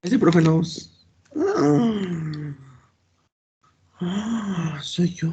Ese profe nos... soy yo.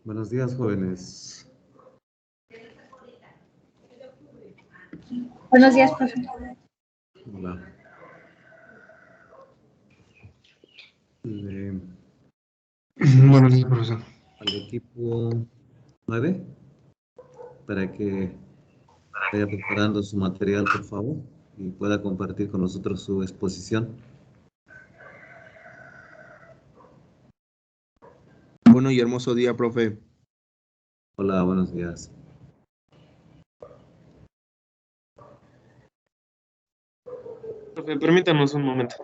Buenos días, jóvenes. Buenos días, profe. Hola. Buenos días, profesor. Al equipo 9, para que vaya preparando su material, por favor, y pueda compartir con nosotros su exposición. Bueno y hermoso día, profe. Hola, buenos días. Profe, permítanos un momento.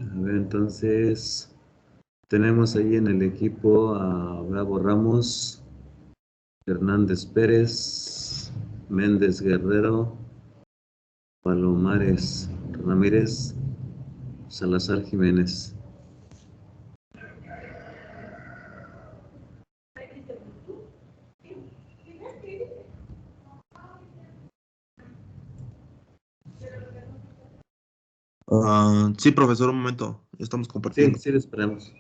A ver, entonces, tenemos ahí en el equipo a Bravo Ramos, Hernández Pérez, Méndez Guerrero, Palomares Ramírez, Salazar Jiménez. Sí, profesor, un momento. Estamos Sí, compartiendo. sí, lo esperamos.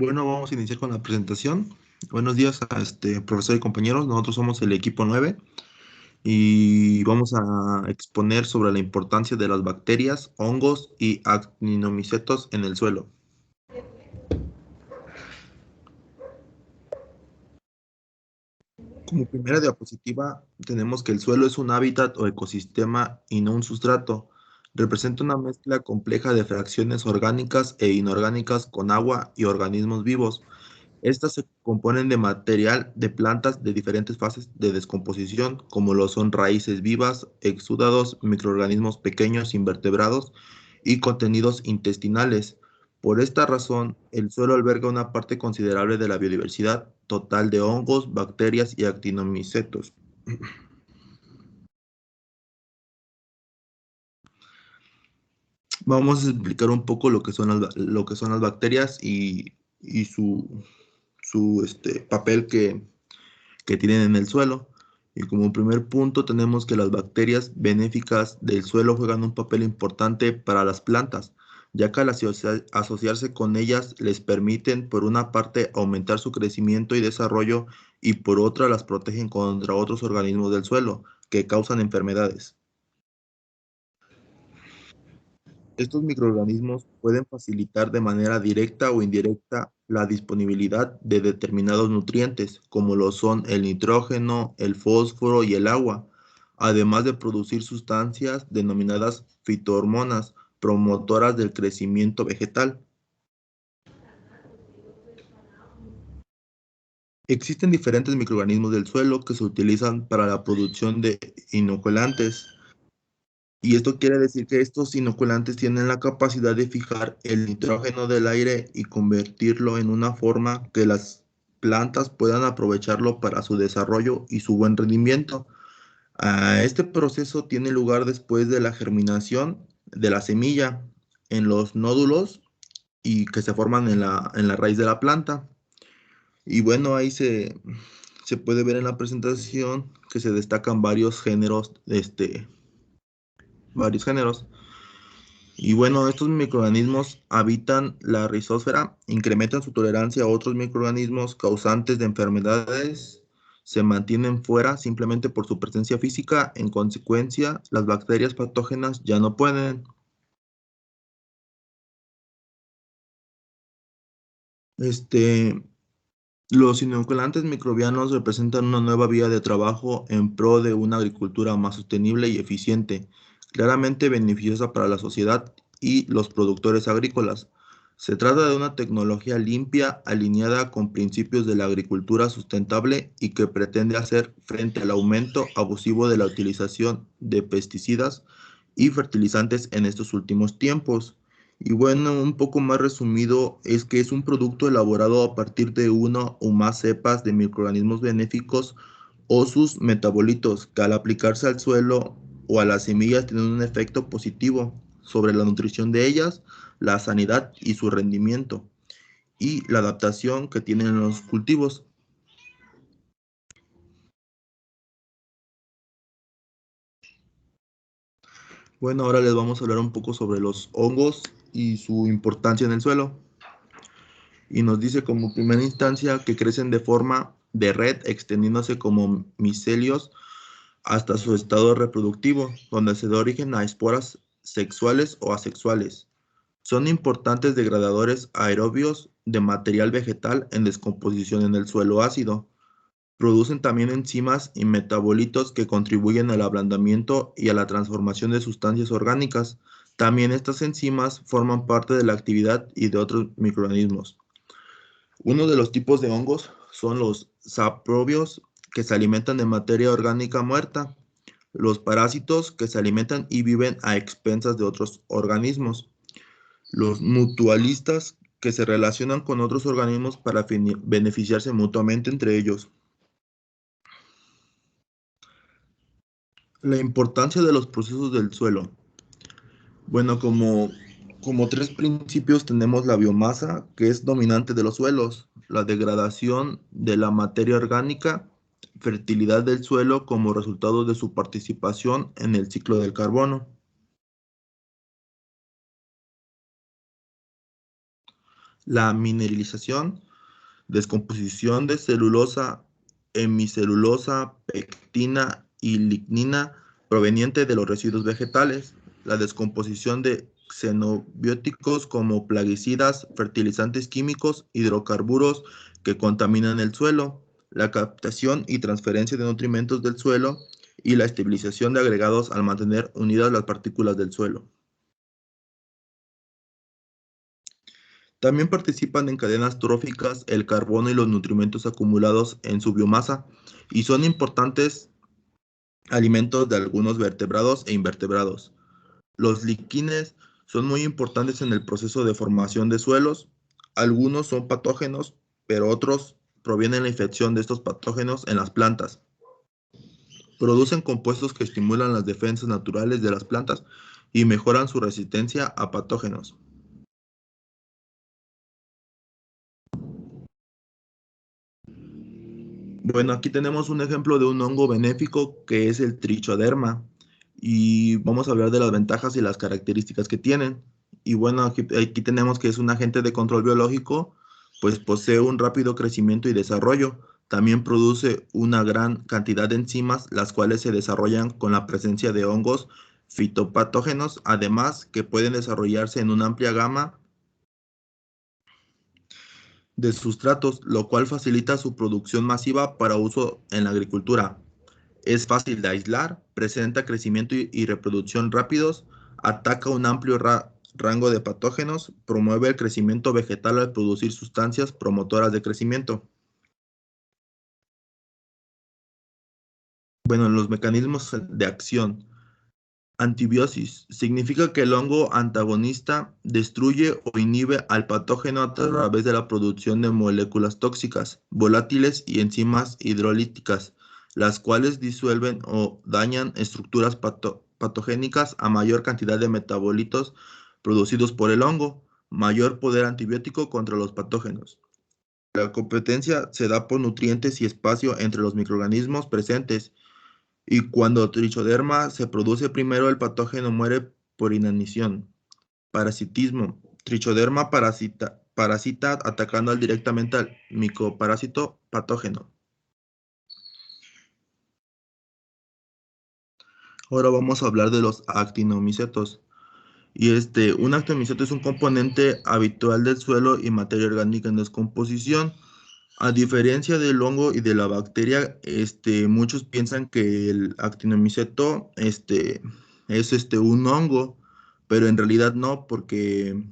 Bueno, vamos a iniciar con la presentación. Buenos días a profesor y compañeros. Nosotros somos el equipo 9 y vamos a exponer sobre la importancia de las bacterias, hongos y actinomicetos en el suelo. Como primera diapositiva, tenemos que el suelo es un hábitat o ecosistema y no un sustrato. Representa una mezcla compleja de fracciones orgánicas e inorgánicas con agua y organismos vivos. Estas se componen de material de plantas de diferentes fases de descomposición, como lo son raíces vivas, exudados, microorganismos pequeños invertebrados y contenidos intestinales. Por esta razón, el suelo alberga una parte considerable de la biodiversidad total de hongos, bacterias y actinomicetos. Vamos a explicar un poco lo que son las bacterias y su papel que tienen en el suelo. Y como primer punto tenemos que las bacterias benéficas del suelo juegan un papel importante para las plantas, ya que al asociarse con ellas les permiten, por una parte, aumentar su crecimiento y desarrollo y por otra las protegen contra otros organismos del suelo que causan enfermedades. Estos microorganismos pueden facilitar de manera directa o indirecta la disponibilidad de determinados nutrientes, como lo son el nitrógeno, el fósforo y el agua, además de producir sustancias denominadas fitohormonas, promotoras del crecimiento vegetal. Existen diferentes microorganismos del suelo que se utilizan para la producción de inoculantes. Y esto quiere decir que estos inoculantes tienen la capacidad de fijar el nitrógeno del aire y convertirlo en una forma que las plantas puedan aprovecharlo para su desarrollo y su buen rendimiento. Este proceso tiene lugar después de la germinación de la semilla en los nódulos y que se forman en la raíz de la planta. Y bueno, ahí se puede ver en la presentación que se destacan varios géneros. Y bueno, estos microorganismos habitan la rizósfera, incrementan su tolerancia a otros microorganismos causantes de enfermedades, se mantienen fuera simplemente por su presencia física. En consecuencia, las bacterias patógenas ya no pueden. Este, los inoculantes microbianos representan una nueva vía de trabajo en pro de una agricultura más sostenible y eficiente, claramente beneficiosa para la sociedad y los productores agrícolas. Se trata de una tecnología limpia, alineada con principios de la agricultura sustentable y que pretende hacer frente al aumento abusivo de la utilización de pesticidas y fertilizantes en estos últimos tiempos. Y bueno, un poco más resumido, es que es un producto elaborado a partir de una o más cepas de microorganismos benéficos o sus metabolitos, que al aplicarse al suelo o a las semillas tienen un efecto positivo sobre la nutrición de ellas, la sanidad y su rendimiento, y la adaptación que tienen los cultivos. Bueno, ahora les vamos a hablar un poco sobre los hongos y su importancia en el suelo. Y nos dice como primera instancia que crecen de forma de red, extendiéndose como micelios hasta su estado reproductivo, donde se da origen a esporas sexuales o asexuales. Son importantes degradadores aerobios de material vegetal en descomposición en el suelo ácido. Producen también enzimas y metabolitos que contribuyen al ablandamiento y a la transformación de sustancias orgánicas. También estas enzimas forman parte de la actividad y de otros microorganismos. Uno de los tipos de hongos son los saprobios, que se alimentan de materia orgánica muerta, los parásitos, que se alimentan y viven a expensas de otros organismos, los mutualistas, que se relacionan con otros organismos para beneficiarse mutuamente entre ellos. La importancia de los procesos del suelo. Bueno, como tres principios tenemos la biomasa, que es dominante de los suelos, la degradación de la materia orgánica, fertilidad del suelo como resultado de su participación en el ciclo del carbono. la mineralización, descomposición de celulosa, hemicelulosa, pectina y lignina proveniente de los residuos vegetales, la descomposición de xenobióticos como plaguicidas, fertilizantes químicos, hidrocarburos que contaminan el suelo, la captación y transferencia de nutrimentos del suelo y la estabilización de agregados al mantener unidas las partículas del suelo. También participan en cadenas tróficas el carbono y los nutrimentos acumulados en su biomasa y son importantes alimentos de algunos vertebrados e invertebrados. Los liquines son muy importantes en el proceso de formación de suelos. Algunos son patógenos, pero otros provienen de la infección de estos patógenos en las plantas. Producen compuestos que estimulan las defensas naturales de las plantas y mejoran su resistencia a patógenos. Bueno, aquí tenemos un ejemplo de un hongo benéfico que es el trichoderma y vamos a hablar de las ventajas y las características que tienen. Y bueno, aquí tenemos que es un agente de control biológico, pues posee un rápido crecimiento y desarrollo. También produce una gran cantidad de enzimas, las cuales se desarrollan con la presencia de hongos fitopatógenos, además que pueden desarrollarse en una amplia gama de sustratos, lo cual facilita su producción masiva para uso en la agricultura. Es fácil de aislar, presenta crecimiento y reproducción rápidos, ataca un amplio rango de patógenos, promueve el crecimiento vegetal al producir sustancias promotoras de crecimiento. Bueno, los mecanismos de acción. Antibiosis significa que el hongo antagonista destruye o inhibe al patógeno a través de la producción de moléculas tóxicas, volátiles y enzimas hidrolíticas, las cuales disuelven o dañan estructuras patogénicas a mayor cantidad de metabolitos producidos por el hongo, mayor poder antibiótico contra los patógenos. La competencia se da por nutrientes y espacio entre los microorganismos presentes. Y cuando trichoderma se produce primero, el patógeno muere por inanición. Parasitismo. Trichoderma parasita atacando directamente al micoparásito patógeno. Ahora vamos a hablar de los actinomicetos. Y un actinomiceto es un componente habitual del suelo y materia orgánica en descomposición. A diferencia del hongo y de la bacteria, muchos piensan que el actinomiceto es un hongo, pero en realidad no, porque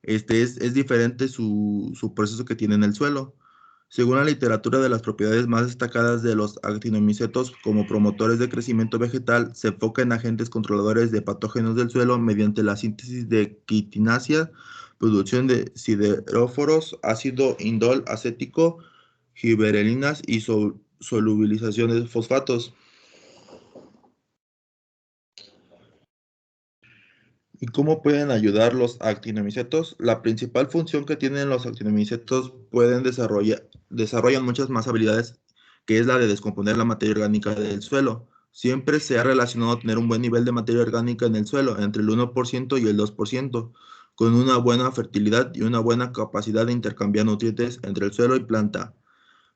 es diferente su proceso que tiene en el suelo. Según la literatura, de las propiedades más destacadas de los actinomicetos como promotores de crecimiento vegetal, se enfoca en agentes controladores de patógenos del suelo mediante la síntesis de quitinasia, producción de sideróforos, ácido indol acético, gibberelinas y solubilización de fosfatos. ¿Y cómo pueden ayudar los actinomicetos? La principal función que tienen los actinomicetos desarrollan muchas más habilidades, que es la de descomponer la materia orgánica del suelo. Siempre se ha relacionado tener un buen nivel de materia orgánica en el suelo, entre el 1% y el 2%, con una buena fertilidad y una buena capacidad de intercambiar nutrientes entre el suelo y planta.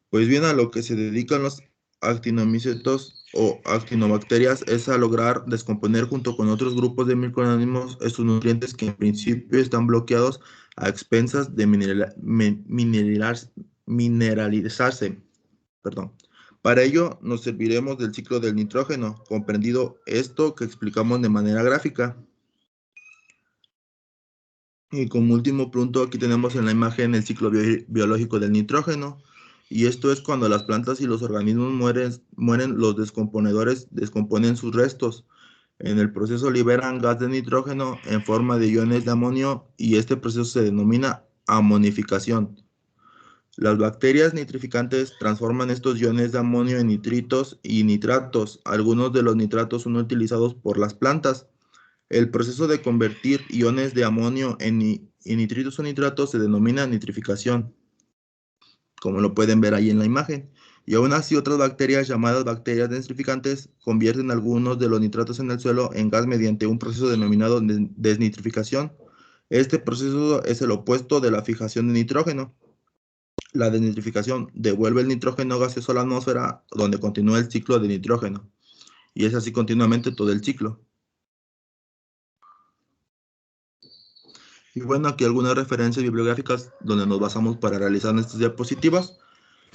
Pues bien, a lo que se dedican los actinomicetos o actinobacterias es a lograr descomponer junto con otros grupos de microorganismos estos nutrientes que en principio están bloqueados a expensas de mineralizarse. Perdón. Para ello nos serviremos del ciclo del nitrógeno, comprendido esto que explicamos de manera gráfica. Y como último punto, aquí tenemos en la imagen el ciclo biológico del nitrógeno. Y esto es cuando las plantas y los organismos mueren, los descomponedores descomponen sus restos. En el proceso liberan gas de nitrógeno en forma de iones de amonio y este proceso se denomina amonificación. Las bacterias nitrificantes transforman estos iones de amonio en nitritos y nitratos. Algunos de los nitratos son utilizados por las plantas. El proceso de convertir iones de amonio en nitritos o nitratos se denomina nitrificación, como lo pueden ver ahí en la imagen. Y aún así, otras bacterias llamadas bacterias desnitrificantes convierten algunos de los nitratos en el suelo en gas mediante un proceso denominado desnitrificación. Este proceso es el opuesto de la fijación de nitrógeno. La desnitrificación devuelve el nitrógeno gaseoso a la atmósfera, donde continúa el ciclo de nitrógeno. Y es así continuamente todo el ciclo. Y bueno, aquí algunas referencias bibliográficas donde nos basamos para realizar estas diapositivas.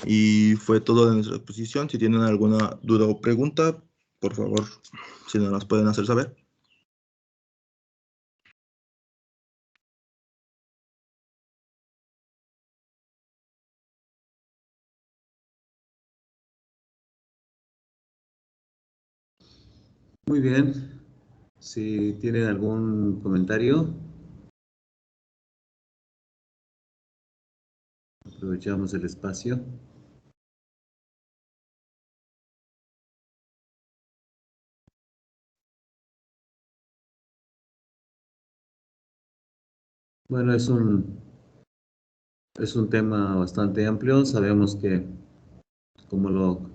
Y fue todo de nuestra exposición. Si tienen alguna duda o pregunta, por favor, si nos las pueden hacer saber. Muy bien. Si tienen algún comentario, aprovechamos el espacio. Bueno, es un tema bastante amplio. Sabemos que, como lo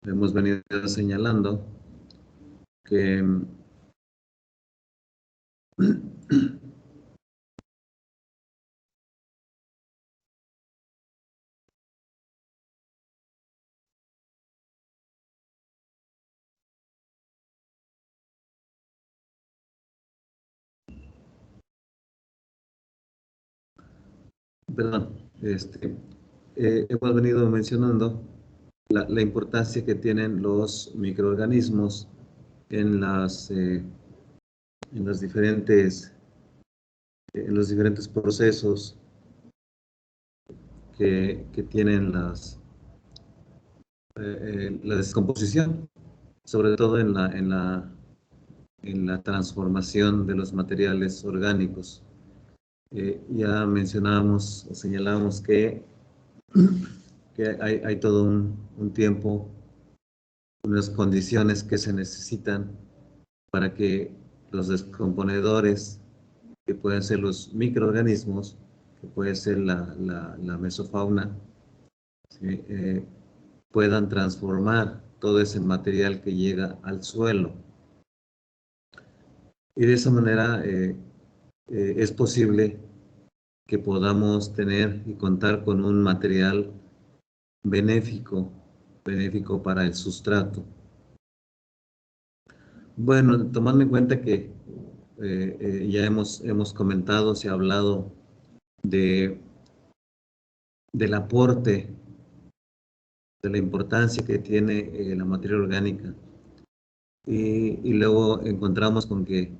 hemos venido señalando, que perdón, hemos venido mencionando la importancia que tienen los microorganismos en los diferentes procesos que tienen la descomposición, sobre todo en la transformación de los materiales orgánicos. Ya mencionábamos o señalamos que hay todo un tiempo, unas condiciones que se necesitan para que los descomponedores, que pueden ser los microorganismos, que puede ser la mesofauna, ¿sí? Puedan transformar todo ese material que llega al suelo. Y de esa manera es posible que podamos tener y contar con un material benéfico para el sustrato. Bueno, tomando en cuenta que ya hemos comentado, se ha hablado del aporte, de la importancia que tiene la materia orgánica, y luego encontramos con que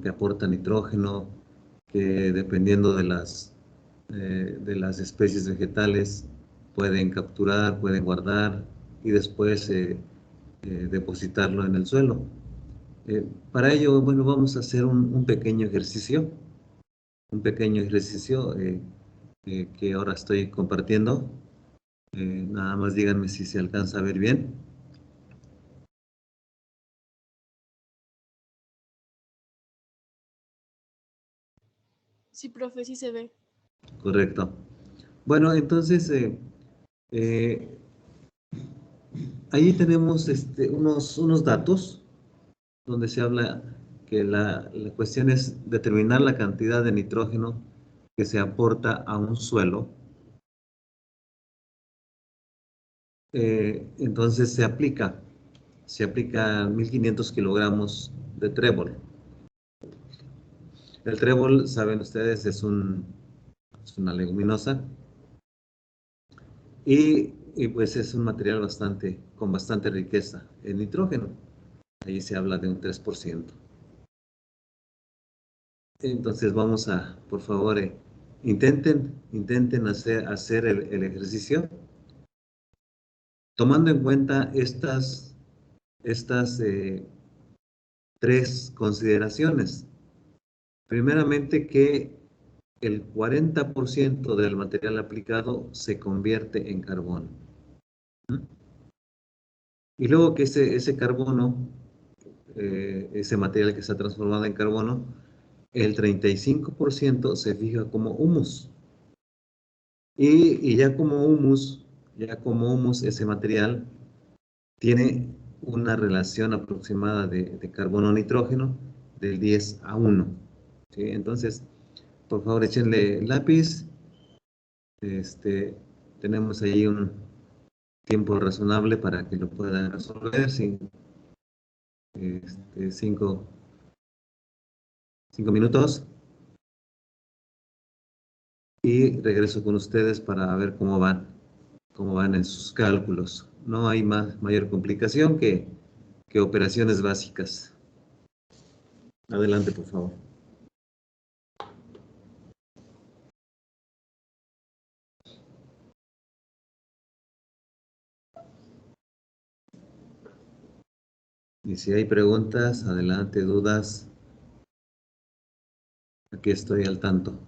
aporta nitrógeno, que dependiendo de las especies vegetales pueden capturar, pueden guardar y después depositarlo en el suelo. Para ello, bueno, vamos a hacer un pequeño ejercicio, que ahora estoy compartiendo. Nada más díganme si se alcanza a ver bien. Sí, profe, sí se ve. Correcto. Bueno, entonces, ahí tenemos unos datos donde se habla que la cuestión es determinar la cantidad de nitrógeno que se aporta a un suelo. Entonces se aplica 1500 kilogramos de trébol. El trébol, saben ustedes, es una leguminosa y pues es un material con bastante riqueza en nitrógeno. Ahí se habla de un 3%. Entonces vamos a, por favor, intenten hacer el ejercicio, tomando en cuenta estas tres consideraciones. Primeramente, que el 40% del material aplicado se convierte en carbono. Y luego que ese carbono, ese material que se ha transformado en carbono, el 35% se fija como humus. Y ya como humus, ese material tiene una relación aproximada de carbono-nitrógeno del 10 a 1. ¿Sí? Entonces, Por favor, échenle lápiz. Tenemos ahí un tiempo razonable para que lo puedan resolver sin 5 minutos. Y regreso con ustedes para ver cómo van en sus cálculos. No hay mayor complicación que operaciones básicas. Adelante, por favor. Y si hay preguntas, adelante, dudas, aquí estoy al tanto.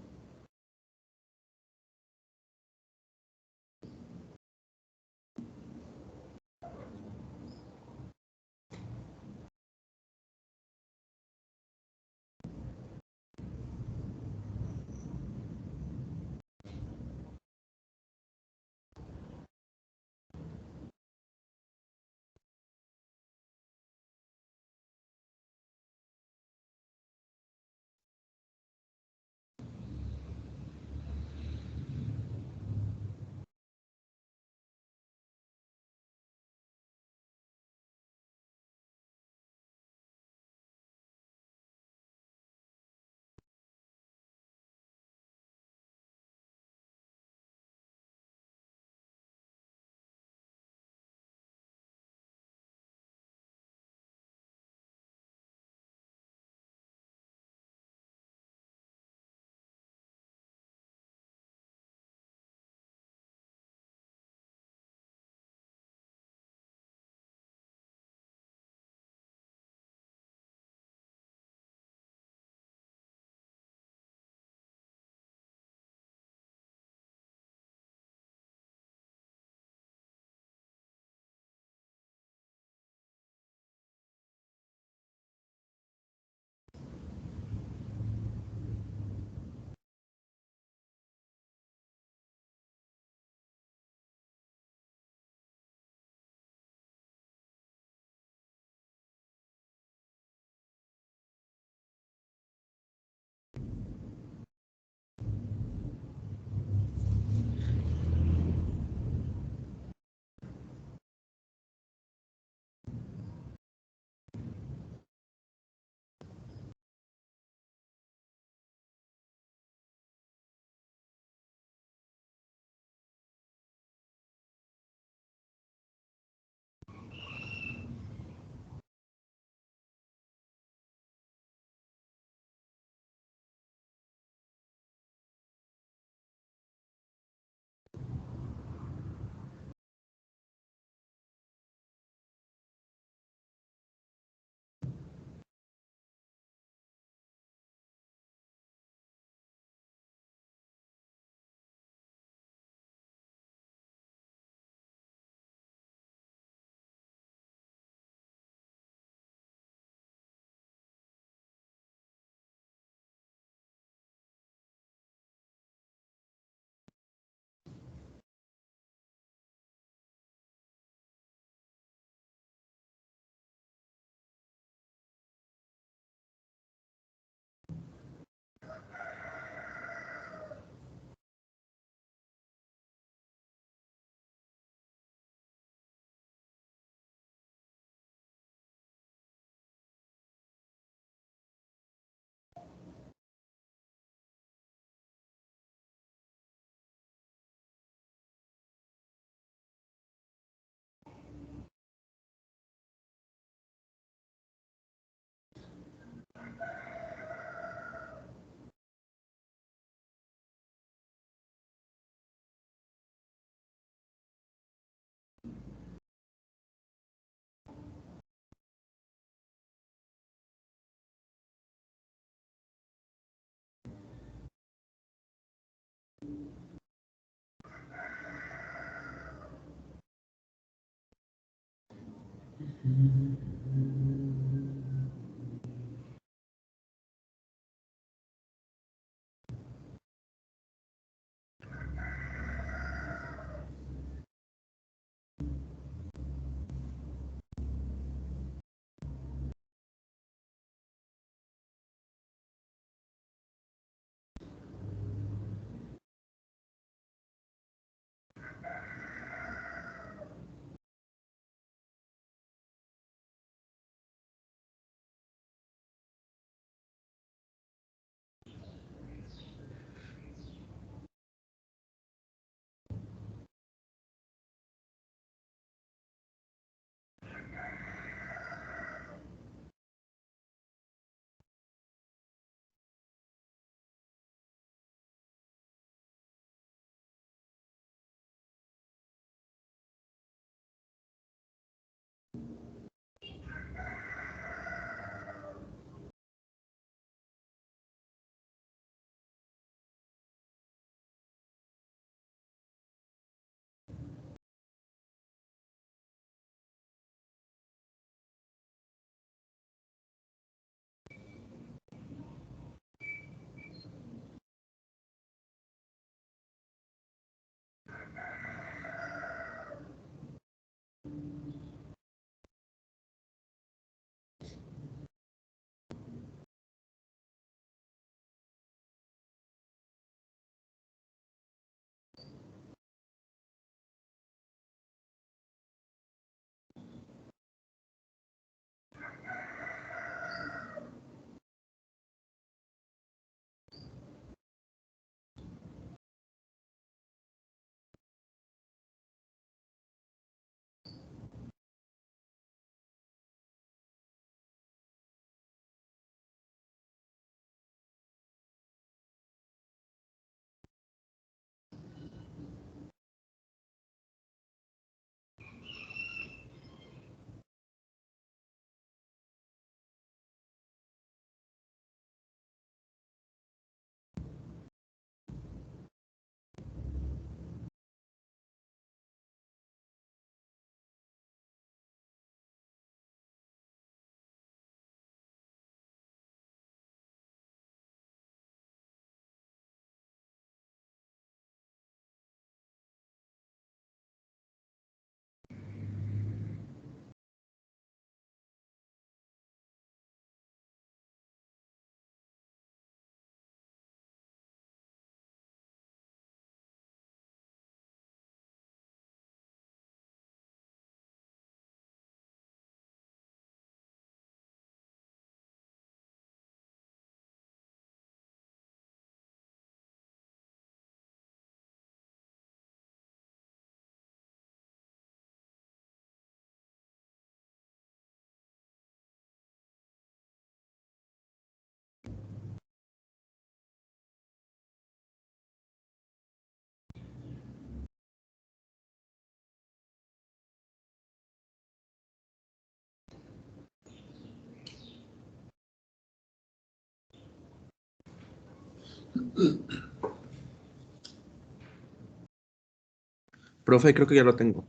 Profe, creo que ya lo tengo.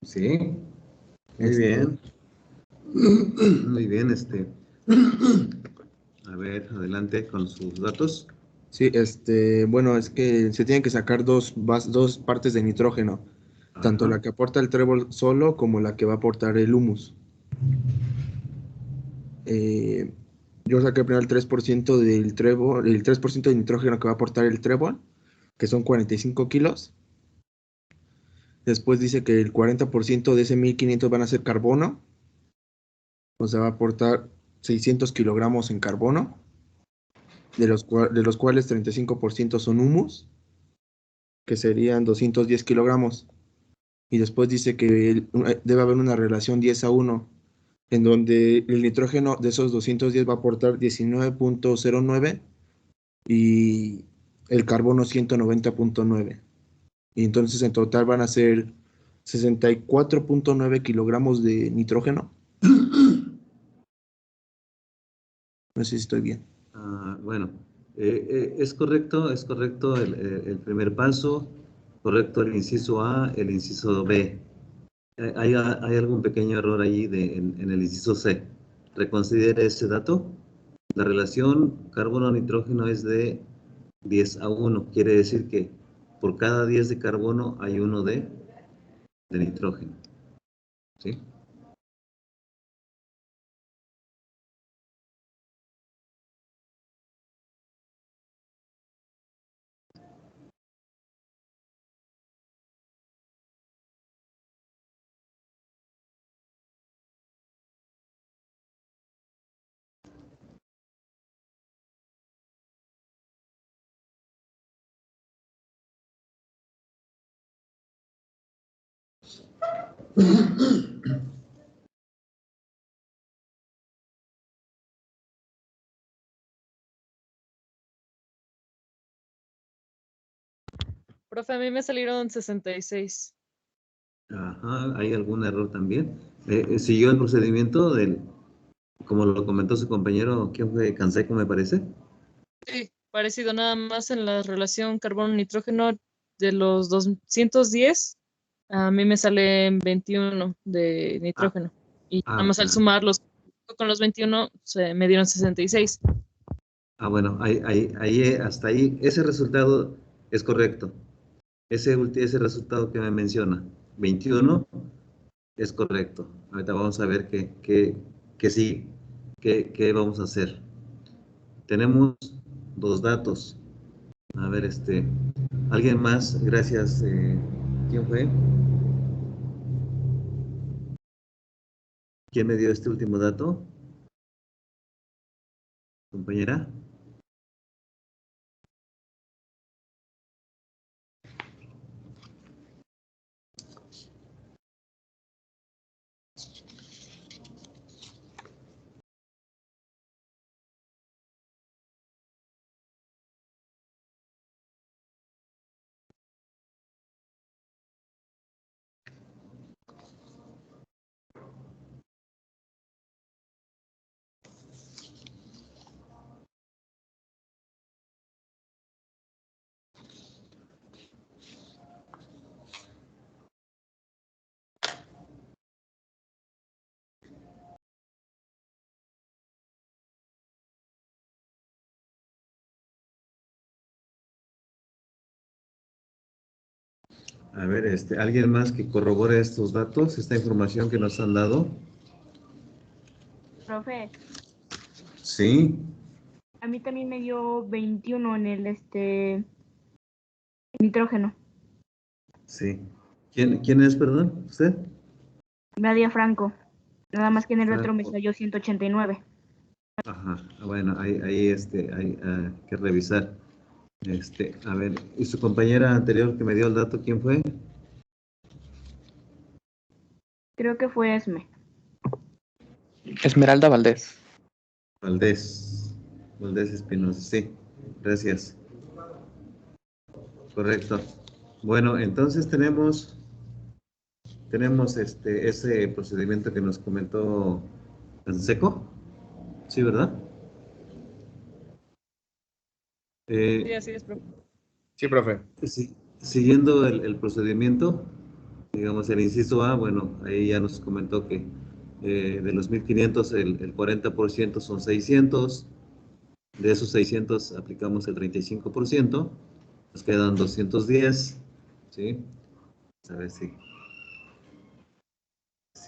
Sí, muy bien. Muy bien, a ver, adelante con sus datos. Sí, bueno, es que se tienen que sacar dos partes de nitrógeno, tanto Ajá. la que aporta el trébol solo como la que va a aportar el humus. Eh, yo saqué primero el 3% del trébol, el 3% de nitrógeno que va a aportar el trébol, que son 45 kilos. Después dice que el 40% de ese 1500 van a ser carbono, o sea, va a aportar 600 kilogramos en carbono, de los cuales 35% son humus, que serían 210 kilogramos. Y después dice que debe haber una relación 10:1, en donde el nitrógeno de esos 210 va a aportar 19.09 y el carbono 190.9. Y entonces en total van a ser 64.9 kilogramos de nitrógeno. No sé si estoy bien. Bueno, es correcto el primer paso, correcto el inciso A, el inciso B. Hay algún pequeño error ahí en el inciso C. Reconsidere ese dato. La relación carbono-nitrógeno es de 10:1. Quiere decir que por cada 10 de carbono hay 1 de nitrógeno. ¿Sí? Profe, a mí me salieron 66. Ajá, ¿hay algún error también? ¿Siguió el procedimiento como lo comentó su compañero, ¿quién fue? Canseco, me parece? Sí, parecido nada más en la relación carbono-nitrógeno de los 210, a mí me salen 21 de Ah, nitrógeno. Y nada más al bueno. sumarlos con los 21 me dieron 66. Bueno, hasta ahí, ese resultado es correcto. Ese resultado que me menciona, 21, es correcto. Ahorita vamos a ver qué sí, qué vamos a hacer. Tenemos dos datos. A ver, ¿alguien más? Gracias. ¿Quién fue? ¿Quién me dio este último dato? Compañera. A ver, ¿alguien más que corrobore estos datos, esta información que nos han dado? Profe, Sí, a mí también me dio 21 en el nitrógeno. sí. ¿Quién es, perdón? ¿Usted? Nadia Franco. Nada más que en el otro me Franco. salió 189. Ajá, bueno, ahí hay que revisar. A ver, ¿y su compañera anterior que me dio el dato, quién fue? Creo que fue ESME. Esmeralda Valdés. Valdés. Valdés Espinosa, sí. Gracias. Correcto. Bueno, entonces tenemos ese procedimiento que nos comentó Canseco. Sí, ¿verdad? Sí, así es, profe. Sí, profe. Siguiendo el procedimiento, digamos el inciso A, bueno, ahí ya nos comentó que de los 1.500 el 40% son 600, de esos 600 aplicamos el 35%, nos quedan 210, ¿sí? A ver si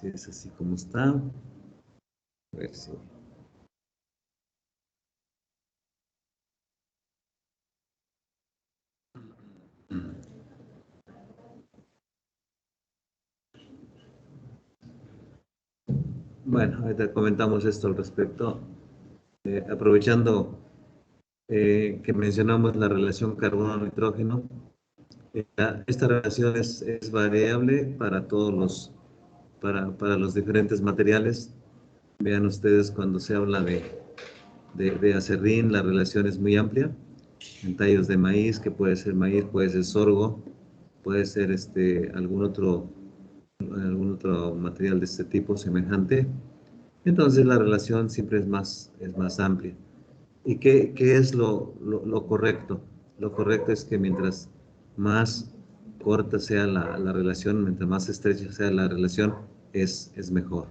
es así como está. A ver si... Bueno, ahorita comentamos esto al respecto. Aprovechando que mencionamos la relación carbono-nitrógeno, esta relación es variable para todos para los diferentes materiales. Vean ustedes cuando se habla de acerrín, la relación es muy amplia. En tallos de maíz, que puede ser maíz, puede ser sorgo, puede ser algún otro material de este tipo semejante. Entonces la relación siempre es más amplia. ¿Y qué es lo correcto? Lo correcto es que mientras más corta sea la relación, mientras más estrecha sea la relación, es mejor,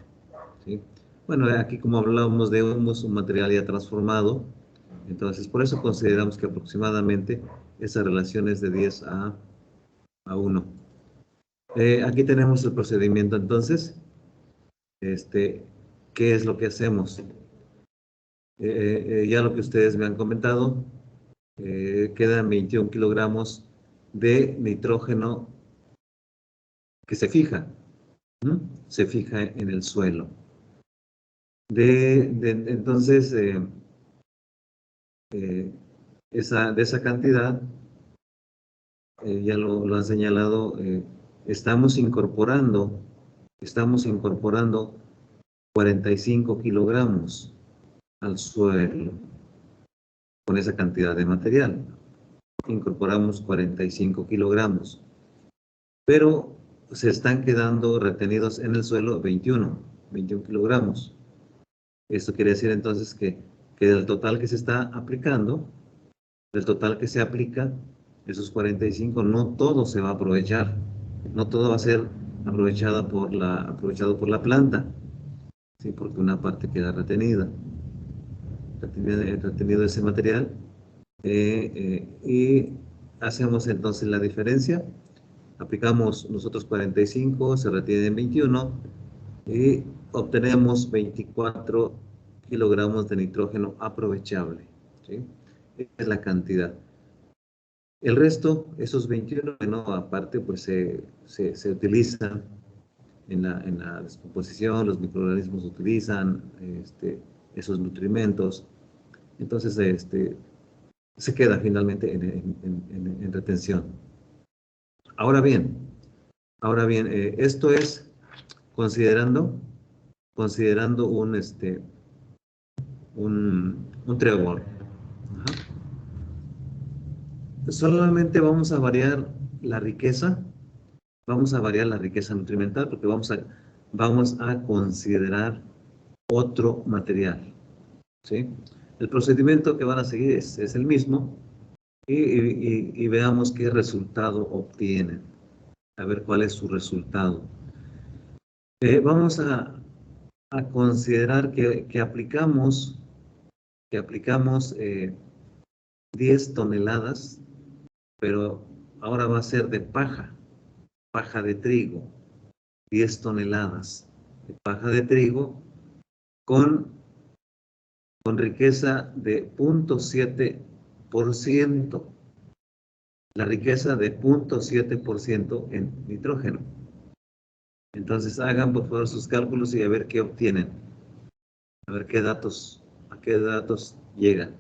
¿sí? Bueno, aquí como hablábamos de humus, un material ya transformado, entonces por eso consideramos que aproximadamente esa relación es de 10 a 1. Aquí tenemos el procedimiento entonces. ¿Qué es lo que hacemos? Ya lo que ustedes me han comentado, quedan 21 kilogramos de nitrógeno que se fija, ¿no? Se fija en el suelo. Entonces, de esa cantidad, ya lo han señalado, estamos incorporando 45 kilogramos al suelo con esa cantidad de material. Incorporamos 45 kilogramos, pero se están quedando retenidos en el suelo 21 kilogramos. Esto quiere decir entonces que del total que se está aplicando, del total que se aplica, esos 45, no todo se va a aprovechar, no todo va a ser aprovechado por la planta, ¿sí? Porque una parte queda retenido ese material, y hacemos entonces la diferencia. Aplicamos nosotros 45, se retienen 21 y obtenemos 24 kilogramos de nitrógeno aprovechable, ¿sí? Esa es la cantidad. El resto, esos 21, bueno, aparte, pues se utilizan en la descomposición, los microorganismos utilizan esos nutrimentos. Entonces, se queda finalmente en retención. Ahora bien, esto es considerando un trébol. Ajá. Solamente vamos a variar la riqueza nutrimental porque vamos a considerar otro material, ¿sí? El procedimiento que van a seguir es el mismo y veamos qué resultado obtienen. A ver cuál es su resultado. Vamos a considerar que aplicamos 10 toneladas, pero ahora va a ser de paja de trigo, 10 toneladas de paja de trigo con riqueza de 0.7%, la riqueza de 0.7% en nitrógeno. Entonces hagan por favor sus cálculos y a ver qué obtienen, a ver a qué datos llegan.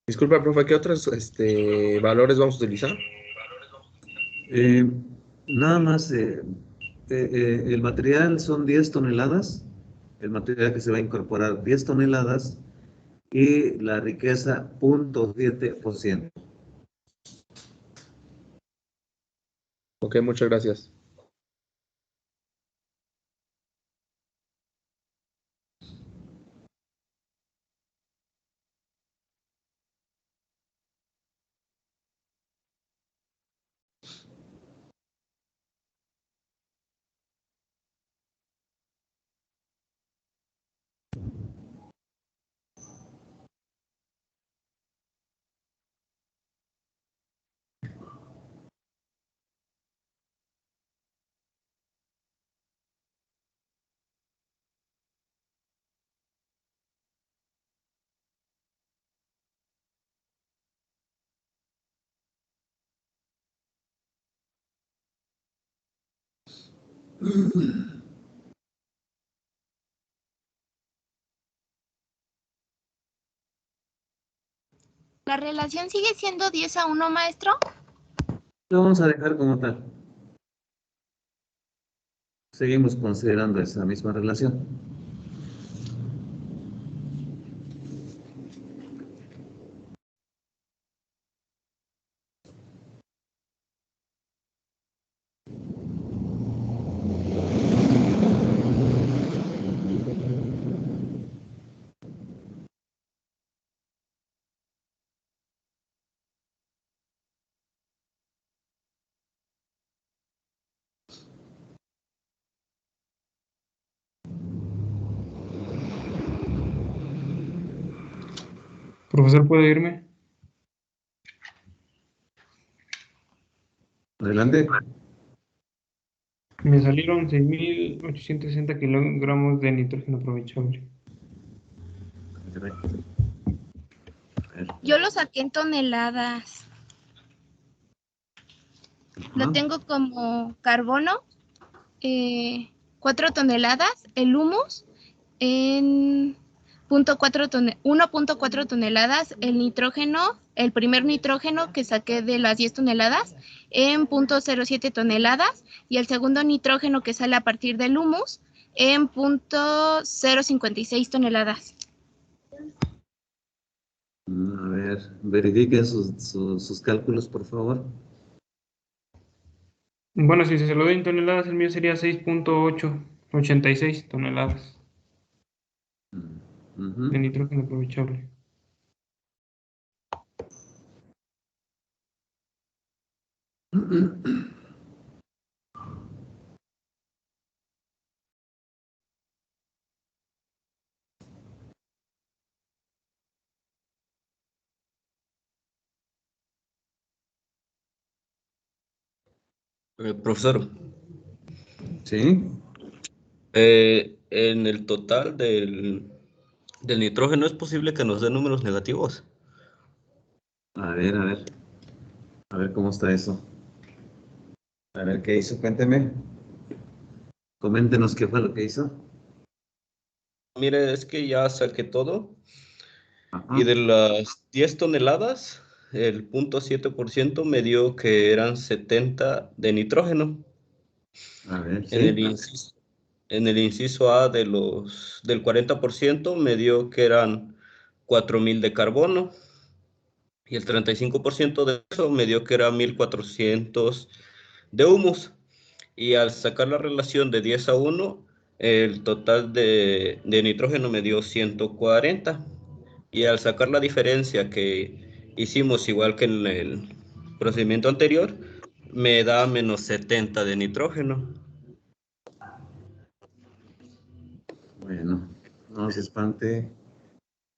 Disculpa, profe, ¿qué otros valores vamos a utilizar? Nada más, el material son 10 toneladas, el material que se va a incorporar 10 toneladas y la riqueza 0.7%. Ok, muchas gracias. ¿La relación sigue siendo 10-1, maestro? Lo vamos a dejar como tal. Seguimos considerando esa misma relación. Profesor, ¿puede irme? Adelante. Me salieron 6.860 kilogramos de nitrógeno aprovechable. Yo lo saqué en toneladas. Lo tengo como carbono, 4 toneladas, el humus en 1.4 toneladas, el nitrógeno, el primer nitrógeno que saqué de las 10 toneladas en 0.07 toneladas y el segundo nitrógeno que sale a partir del humus en 0.056 toneladas. A ver, verifiquen sus cálculos, por favor. Bueno, si se lo doy en toneladas, el mío sería 6.886 toneladas de nitrógeno aprovechable. Profesor, ¿Sí? en el total del nitrógeno es posible que nos dé números negativos. A ver, a ver. A ver cómo está eso. A ver qué hizo, cuénteme. Coméntenos qué fue lo que hizo. Mire, es que ya saqué todo Ajá. y de las 10 toneladas, el 0.7% me dio que eran 70 de nitrógeno. A ver, En sí. en el inciso A del 40% me dio que eran 4.000 de carbono y el 35% de eso me dio que era 1.400 de humus. Y al sacar la relación de 10-1, el total de nitrógeno me dio 140. Y al sacar la diferencia que hicimos igual que en el procedimiento anterior, me da menos 70 de nitrógeno. Bueno, no se espante.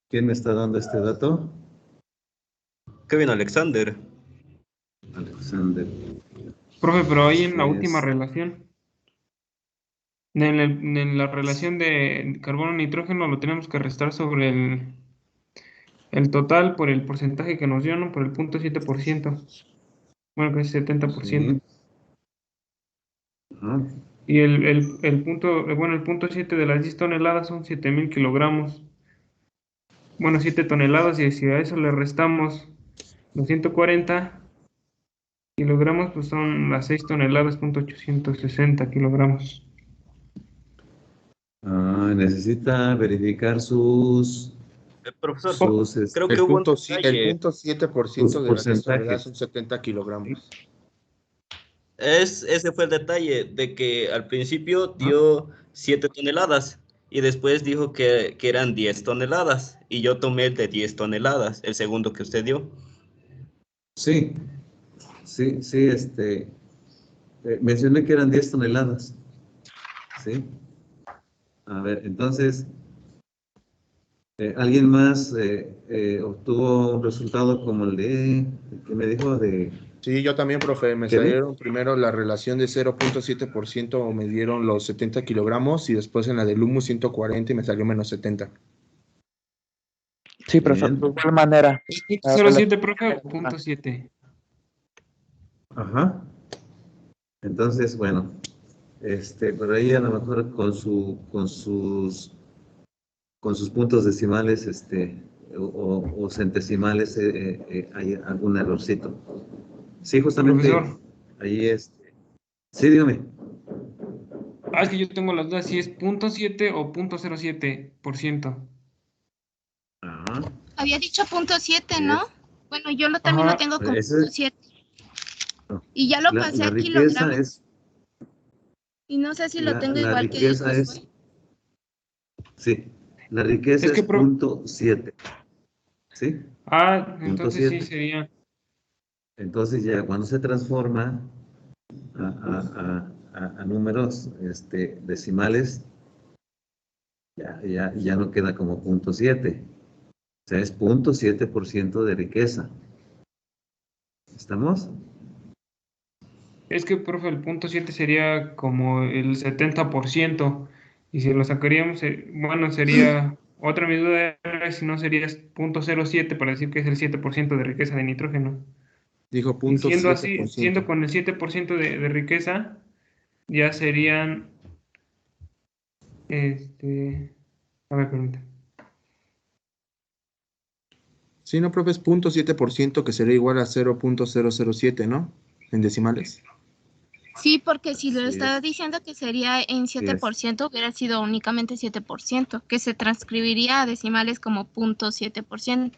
¿Quién me está dando este dato? Kevin Alexander. Alexander. Profe, pero ahí en la última Es- relación, en la relación de carbono-nitrógeno lo tenemos que restar sobre el total por el porcentaje que nos dio, ¿no? Por el 0.7%. Bueno, que es 70%. Sí. Ajá. Y el punto 7 de las 10 toneladas son 7.000 kilogramos. bueno, 7 toneladas, y si a eso le restamos los 140 kilogramos, pues son las 6 toneladas, punto 860 kilogramos. Necesita verificar sus, Profesor, sus, creo que El hubo un punto, el detalle. punto sus 7% de las 6 toneladas porcentajes. son 70 kilogramos. Ese fue el detalle, de que al principio ¿Ah? dio 7 toneladas y después dijo que eran 10 toneladas y yo tomé el de 10 toneladas, el segundo que usted dio. Sí, sí, mencioné que eran 10 toneladas. ¿Sí? A ver, entonces, ¿alguien más obtuvo un resultado como el que me dijo de Sí, yo también, profe, me Kevin? salieron primero la relación de 0.7%, me dieron los 70 kilogramos y después en la del humus 140 y me salió menos 70. Sí, profesor, Bien. de igual manera. ¿Es punto 07, profe, o punto 7? Ajá. Entonces, bueno, por ahí a lo mejor con sus puntos decimales, o centesimales, hay algún errorcito. Sí, justamente Profesor, ahí sí, dígame. es que yo tengo las dudas si es punto 7 o punto 07%. Ajá. Había dicho punto 7, ¿no? Es, Bueno, yo también lo Ajá, tengo con ese, punto 7. no, Y ya lo pasé la a riqueza kilogramos. Y no sé si lo tengo la igual que riqueza Josué. sí, la riqueza es es que, punto 7, ¿sí? Punto entonces sí 7. sería, Entonces ya cuando se transforma a números decimales, ya no queda como punto 7. O sea, es punto 7% de riqueza. ¿Estamos? es que, profe, el punto 7 sería como el 70%, y si lo sacaríamos, bueno, sería, otra mi duda era si no sería punto 07 para decir que es el 7% de riqueza de nitrógeno. Dijo Y punto siendo así, 7%. siendo con el 7% de riqueza, ya serían, a ver, permítame. Sí, no, profe, es 0.7% que sería igual a 0.007, ¿no? En decimales. Sí, porque si lo Así estaba es, diciendo que sería en así es. 7%, hubiera sido únicamente 7%, que se transcribiría a decimales como punto 7%,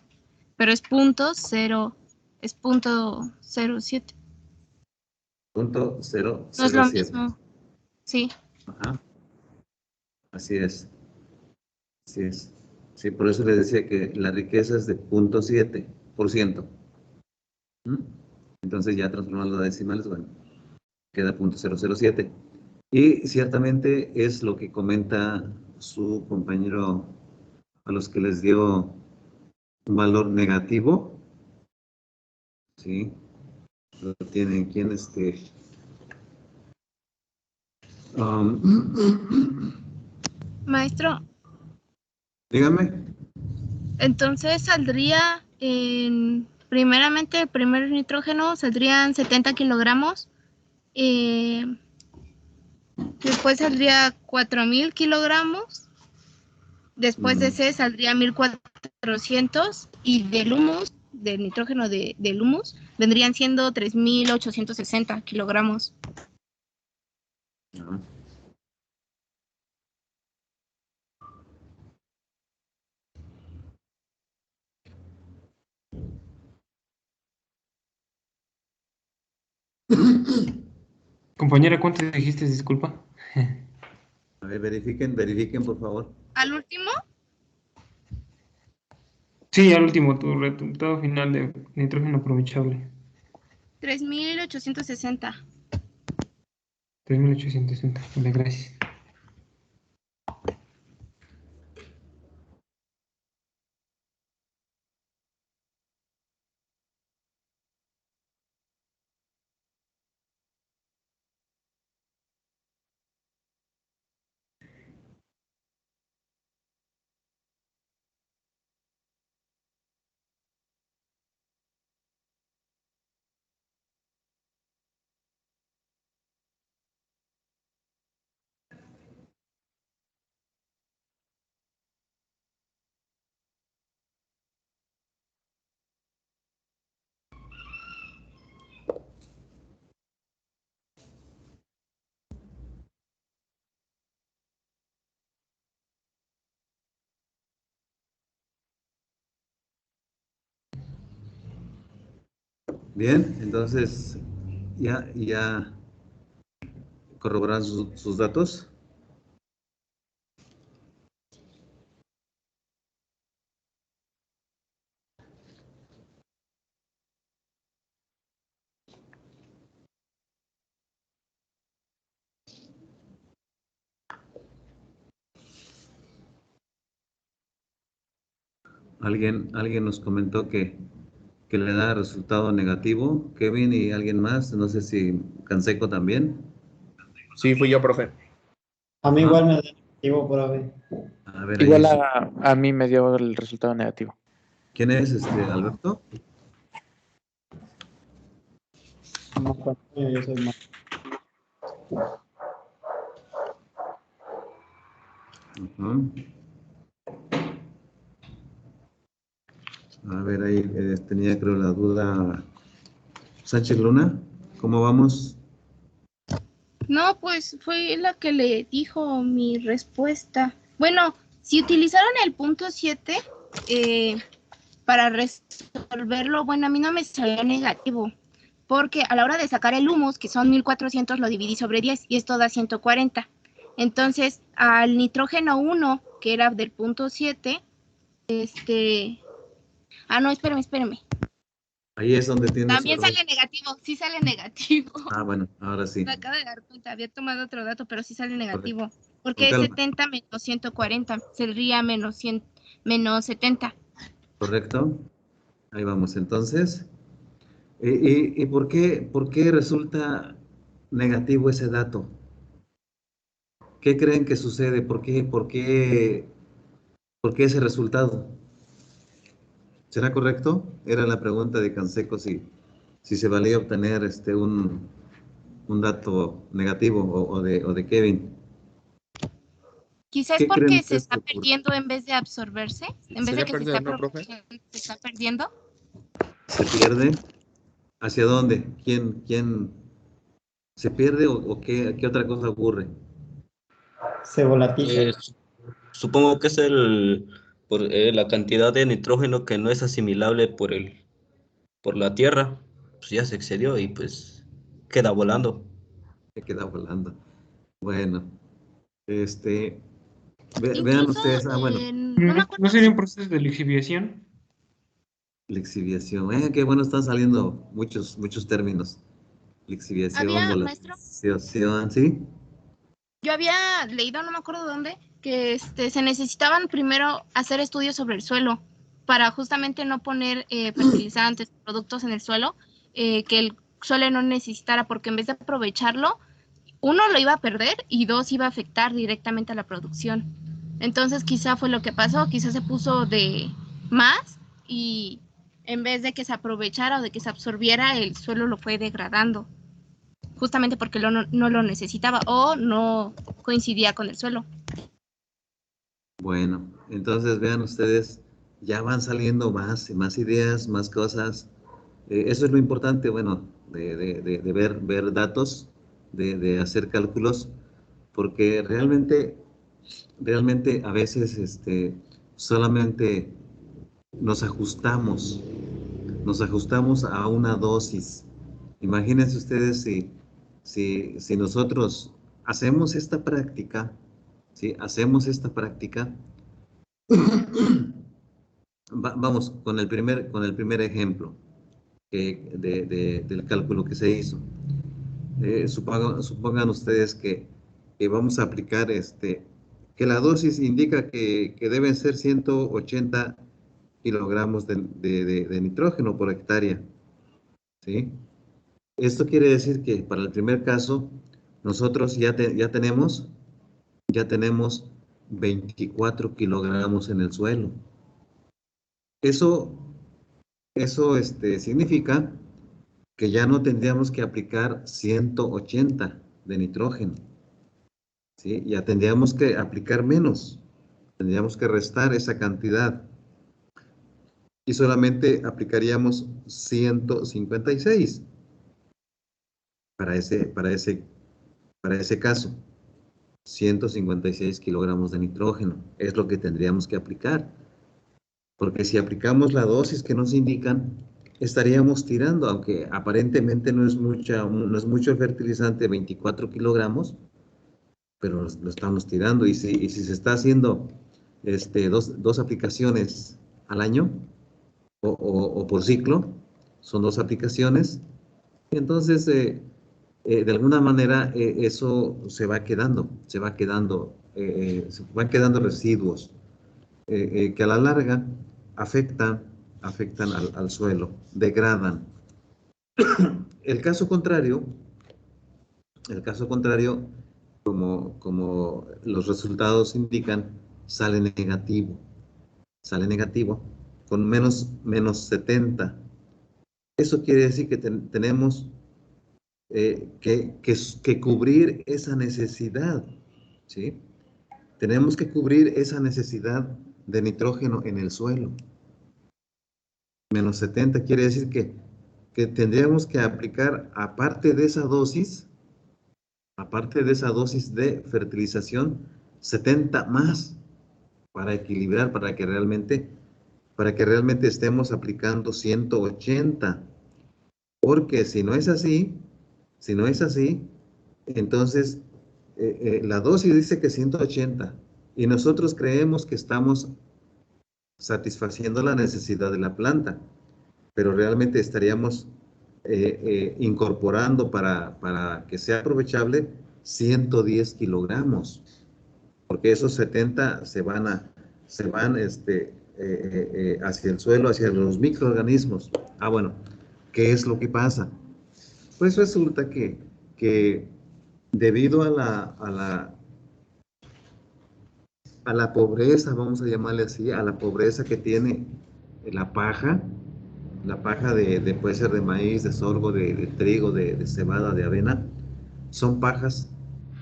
pero es punto 0, es punto 07. Punto No es lo 007. mismo, sí. Ajá. Así es. Así es. Sí, por eso les decía que la riqueza es de 0.7%. ¿Mm? Entonces ya transformando a decimales, bueno, queda 0.007. Y ciertamente es lo que comenta su compañero a los que les dio un valor negativo. ¿Sí? Lo tienen quien Maestro, dígame. entonces saldría primeramente el primer nitrógeno saldrían 70 kilogramos, eh, después saldría 4000 kilogramos, después de ese saldría 1400 y del humus, del nitrógeno del humus, vendrían siendo 3860 kilogramos. Ajá. Compañera, ¿cuánto dijiste? Disculpa. A ver, verifiquen, por favor. Al último, Sí, al último, tu resultado final de nitrógeno aprovechable. 3860. 3860. Vale, gracias. Bien, entonces ya corroboran sus datos. Alguien nos comentó que le da resultado negativo. Kevin y alguien más, no sé si Canseco también. Sí, fui yo, profe. A mí Ajá. igual me da negativo, profe. A ver, Igual ahí, a mí me dio el resultado negativo. ¿quién es Alberto? No, profe, yo soy más. Ujú. A ver, ahí tenía creo la duda. Sánchez Luna, ¿cómo vamos? No, pues fue la que le dijo mi respuesta. Bueno, si utilizaron el punto 7 para resolverlo, bueno, a mí no me salió negativo, porque a la hora de sacar el humus, que son 1400, lo dividí sobre 10 y esto da 140. Entonces, al nitrógeno 1, que era del punto 7, no, espérame. Ahí es donde tienes También error. sale negativo, sí sale negativo. Ah, bueno, ahora sí. Me acabo de dar cuenta, había tomado otro dato, pero sí sale negativo. Correcto. Porque Con es calma. 70 menos 140, sería menos 100, menos 70. ¿Correcto? Ahí vamos, entonces. ¿Y por qué resulta negativo ese dato? ¿Qué creen que sucede? ¿Por qué ese resultado? ¿Será correcto? Era la pregunta de Canseco si se valía obtener un dato negativo o de Kevin. Quizás ¿Qué creen porque se ustedes que está ocurre? perdiendo en vez de absorberse, en vez de Sería que se perder, está ¿no, profe? aprovechando, se está perdiendo. ¿Se pierde? ¿Hacia dónde? ¿Quién se pierde o qué otra cosa ocurre? Se volatiza. Supongo que es por la cantidad de nitrógeno que no es asimilable por la Tierra, pues ya se excedió y pues queda volando. Se queda volando. Bueno, vean Incluso, ustedes, bueno, no me ¿No acuerdo sería si un proceso de lixiviación? lixiviación. Qué bueno, están saliendo muchos términos. Lixiviación, había, maestro, volatilización, ¿sí? yo había leído, no me acuerdo dónde, que se necesitaban primero hacer estudios sobre el suelo para justamente no poner fertilizantes, productos en el suelo, que el suelo no necesitara, porque en vez de aprovecharlo, uno lo iba a perder y dos iba a afectar directamente a la producción. Entonces quizá fue lo que pasó, quizá se puso de más y en vez de que se aprovechara o de que se absorbiera, el suelo lo fue degradando, justamente porque no lo necesitaba o no coincidía con el suelo. Bueno, entonces vean ustedes, ya van saliendo más ideas, más cosas. Eso es lo importante, bueno, de ver datos, de hacer cálculos, porque realmente a veces solamente nos ajustamos a una dosis. Imagínense ustedes si nosotros hacemos esta práctica, ¿sí? Hacemos esta práctica, vamos con el primer ejemplo del cálculo que se hizo. Supongan ustedes que vamos a aplicar que la dosis indica que deben ser 180 kilogramos de nitrógeno por hectárea, ¿sí? Esto quiere decir que para el primer caso, nosotros ya tenemos 24 kilogramos en el suelo. Eso significa que ya no tendríamos que aplicar 180 de nitrógeno, ¿sí? Ya tendríamos que aplicar menos, tendríamos que restar esa cantidad y solamente aplicaríamos 156 para ese caso. 156 kilogramos de nitrógeno es lo que tendríamos que aplicar, porque si aplicamos la dosis que nos indican, estaríamos tirando, aunque aparentemente no es mucho el fertilizante, 24 kilogramos, pero lo estamos tirando. Y si se está haciendo dos aplicaciones al año o por ciclo, son 2 aplicaciones, entonces de alguna manera eso se va quedando, se van quedando residuos que a la larga afectan al suelo, degradan. El caso contrario, como los resultados indican, sale negativo con menos 70. Eso quiere decir que tenemos que cubrir esa necesidad, ¿sí? Tenemos que cubrir esa necesidad de nitrógeno en el suelo. Menos 70 quiere decir que tendríamos que aplicar, aparte de esa dosis de fertilización, 70 más para equilibrar, para que realmente estemos aplicando 180. Porque si no es así, entonces la dosis dice que 180 y nosotros creemos que estamos satisfaciendo la necesidad de la planta, pero realmente estaríamos incorporando para que sea aprovechable 110 kilogramos, porque esos 70 se van hacia el suelo, hacia los microorganismos. Bueno, ¿qué es lo que pasa? Pues resulta que debido a la pobreza, vamos a llamarle así, a la pobreza que tiene la paja puede ser de maíz, de sorgo, de trigo, de cebada, de avena, son pajas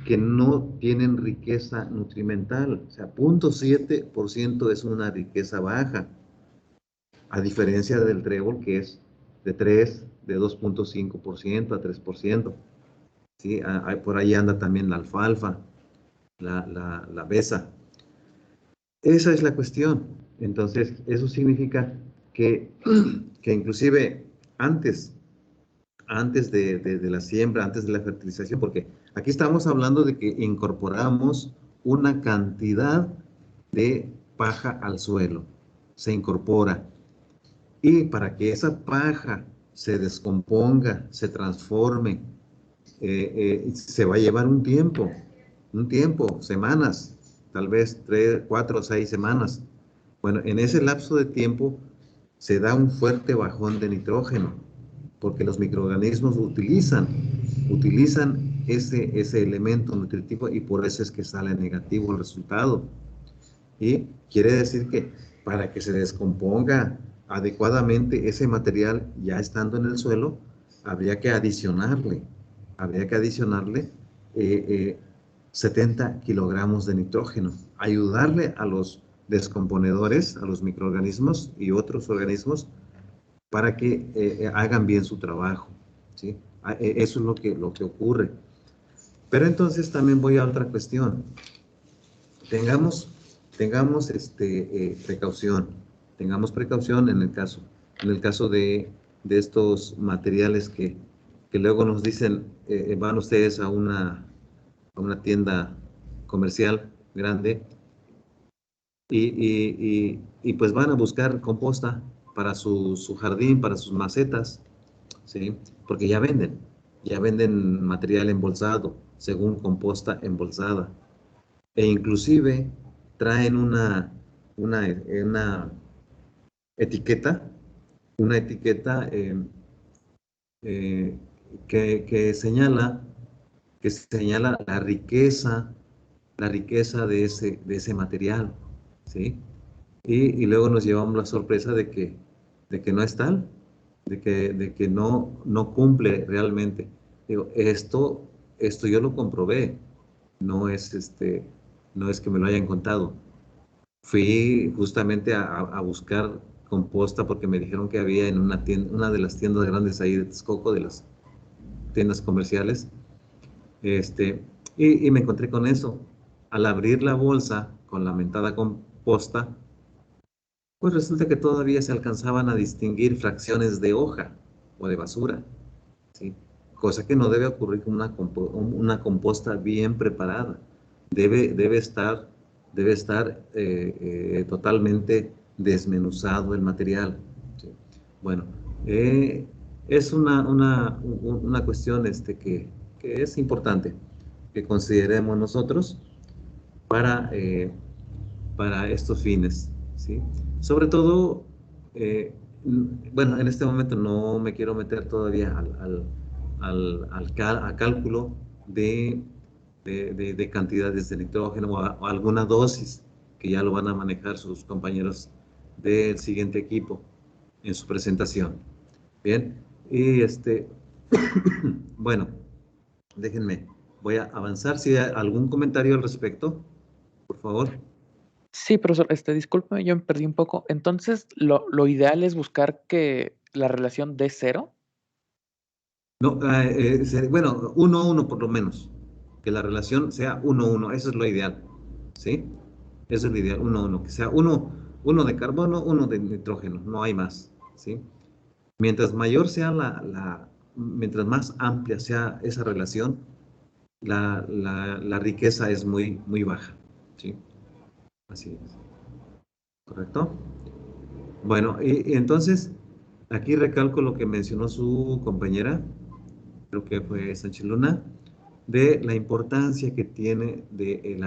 que no tienen riqueza nutrimental, o sea, 0.7% es una riqueza baja, a diferencia del trébol que es de 2.5% a 3%. ¿Sí? Por ahí anda también la alfalfa, la besa. Esa es la cuestión. Entonces, eso significa que inclusive antes de la siembra, antes de la fertilización, porque aquí estamos hablando de que incorporamos una cantidad de paja al suelo, se incorpora. Y para que esa paja se descomponga, se transforme, se va a llevar un tiempo, semanas, tal vez 3, 4 o 6 semanas. Bueno, en ese lapso de tiempo se da un fuerte bajón de nitrógeno, porque los microorganismos utilizan ese elemento nutritivo y por eso es que sale negativo el resultado. Y quiere decir que para que se descomponga adecuadamente ese material ya estando en el suelo, habría que adicionarle 70 kilogramos de nitrógeno, ayudarle a los descomponedores, a los microorganismos y otros organismos para que hagan bien su trabajo, ¿sí? Eso es lo que ocurre. Pero entonces también voy a otra cuestión. Tengamos precaución en el caso de estos materiales que luego nos dicen, van ustedes a una tienda comercial grande y pues van a buscar composta para su jardín, para sus macetas, ¿sí? Porque ya venden material embolsado, según composta embolsada. E inclusive traen una etiqueta que señala la riqueza de ese material, ¿sí? Y luego nos llevamos la sorpresa de que no es tal, de que no cumple realmente. Digo, esto yo lo comprobé, no es que me lo hayan contado. Fui justamente a buscar composta porque me dijeron que había en una de las tiendas grandes ahí de Texcoco, de las tiendas comerciales, y me encontré con eso. Al abrir la bolsa con la mentada composta, Pues resulta que todavía se alcanzaban a distinguir fracciones de hoja o de basura, ¿sí? Cosa que no debe ocurrir con una composta bien preparada. Debe estar totalmente desmenuzado el material, ¿sí? Bueno, es una cuestión que es importante que consideremos nosotros para estos fines, ¿sí? Sobre todo, bueno, en este momento no me quiero meter todavía a cálculo de cantidades de nitrógeno o alguna dosis que ya lo van a manejar sus compañeros del siguiente equipo en su presentación. Bien, y bueno, déjenme, voy a avanzar. Si hay algún comentario al respecto, por favor. Sí, profesor, discúlpeme, yo me perdí un poco. Entonces, lo ideal es buscar que la relación dé 0. No, bueno, 1-1 por lo menos. Que la relación sea 1-1, eso es lo ideal. ¿Sí? Eso es lo ideal, 1-1. Que sea uno de carbono, 1 de nitrógeno, no hay más. ¿Sí? Mientras mayor sea mientras más amplia sea esa relación, la riqueza es muy, muy baja. ¿Sí? Así es. ¿Correcto? Bueno, y entonces, aquí recalco lo que mencionó su compañera, creo que fue Sánchez Luna, de la importancia que tiene de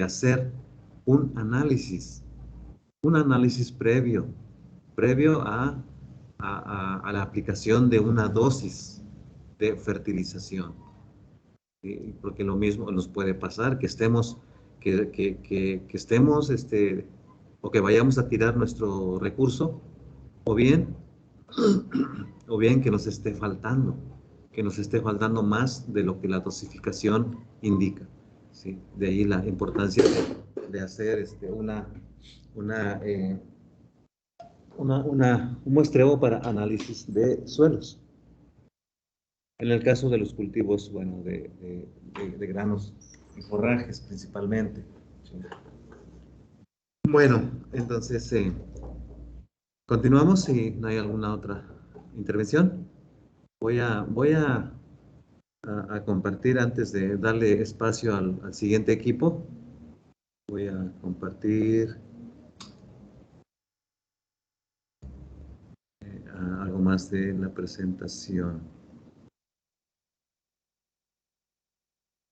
hacer un análisis previo a la aplicación de una dosis de fertilización. Porque lo mismo nos puede pasar, que estemos, o que vayamos a tirar nuestro recurso, o bien que nos esté faltando más de lo que la dosificación indica, ¿sí? De ahí la importancia de hacer un muestreo para análisis de suelos. En el caso de los cultivos, bueno, de granos y forrajes principalmente, ¿sí? Bueno, entonces, continuamos si no hay alguna otra intervención. Voy a compartir antes de darle espacio al siguiente equipo. Voy a compartir algo más de la presentación.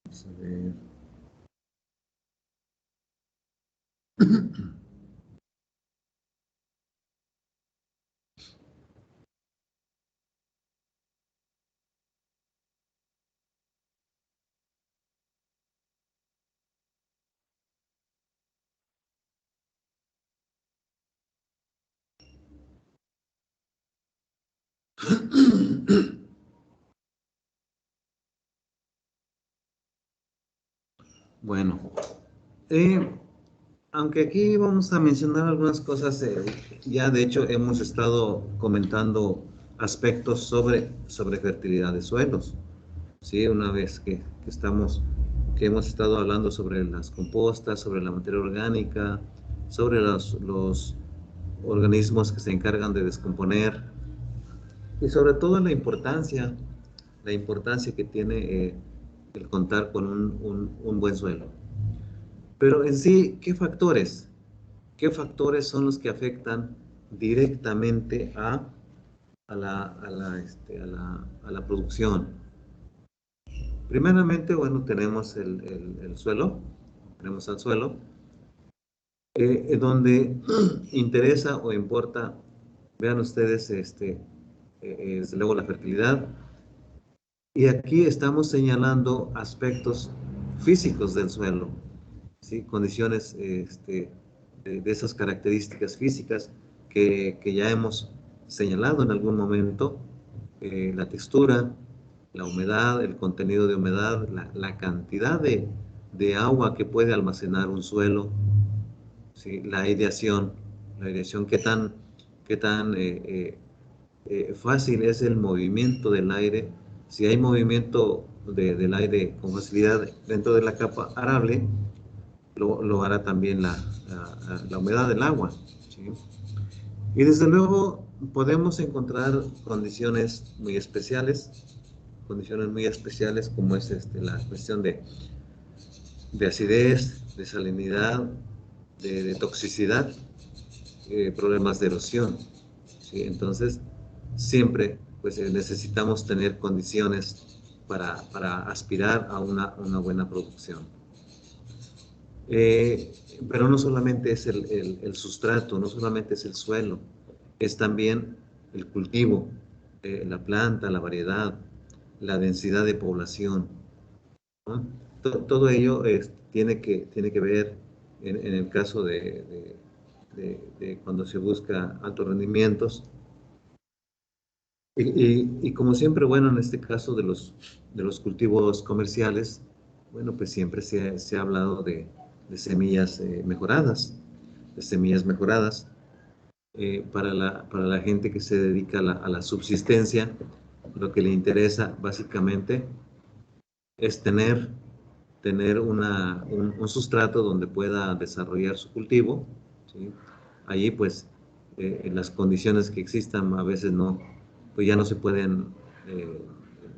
Vamos a ver. Bueno, aunque aquí vamos a mencionar algunas cosas, ya de hecho hemos estado comentando aspectos sobre fertilidad de suelos. Sí, una vez que hemos estado hablando sobre las compostas, sobre la materia orgánica, sobre los organismos que se encargan de descomponer y sobre todo la importancia que tiene el contar con un buen suelo. Pero en sí, ¿qué factores son los que afectan directamente a la producción? Primeramente, bueno, tenemos el suelo, tenemos al suelo, donde interesa o importa, vean ustedes, desde luego la fertilidad, y aquí estamos señalando aspectos físicos del suelo, ¿sí? Condiciones de esas características físicas que ya hemos señalado en algún momento, la textura, la humedad, el contenido de humedad, la cantidad de agua que puede almacenar un suelo, ¿sí? La aireación, qué tan fácil es el movimiento del aire. Si hay movimiento del aire con facilidad dentro de la capa arable, lo hará también la humedad del agua, ¿sí? Y desde luego podemos encontrar condiciones muy especiales como es la cuestión de acidez, de salinidad, de toxicidad, problemas de erosión, ¿sí? Entonces, siempre pues, necesitamos tener condiciones para aspirar a una buena producción. Pero no solamente es el sustrato, no solamente es el suelo, es también el cultivo, la planta, la variedad, la densidad de población, ¿no? Todo ello tiene que ver en el caso de cuando se busca altos rendimientos. Y como siempre, bueno, en este caso de los cultivos comerciales, bueno, pues siempre se ha hablado de semillas mejoradas, para la gente que se dedica a la subsistencia. Lo que le interesa básicamente es tener un sustrato donde pueda desarrollar su cultivo, ¿sí? Allí pues en las condiciones que existan a veces pues ya no se pueden,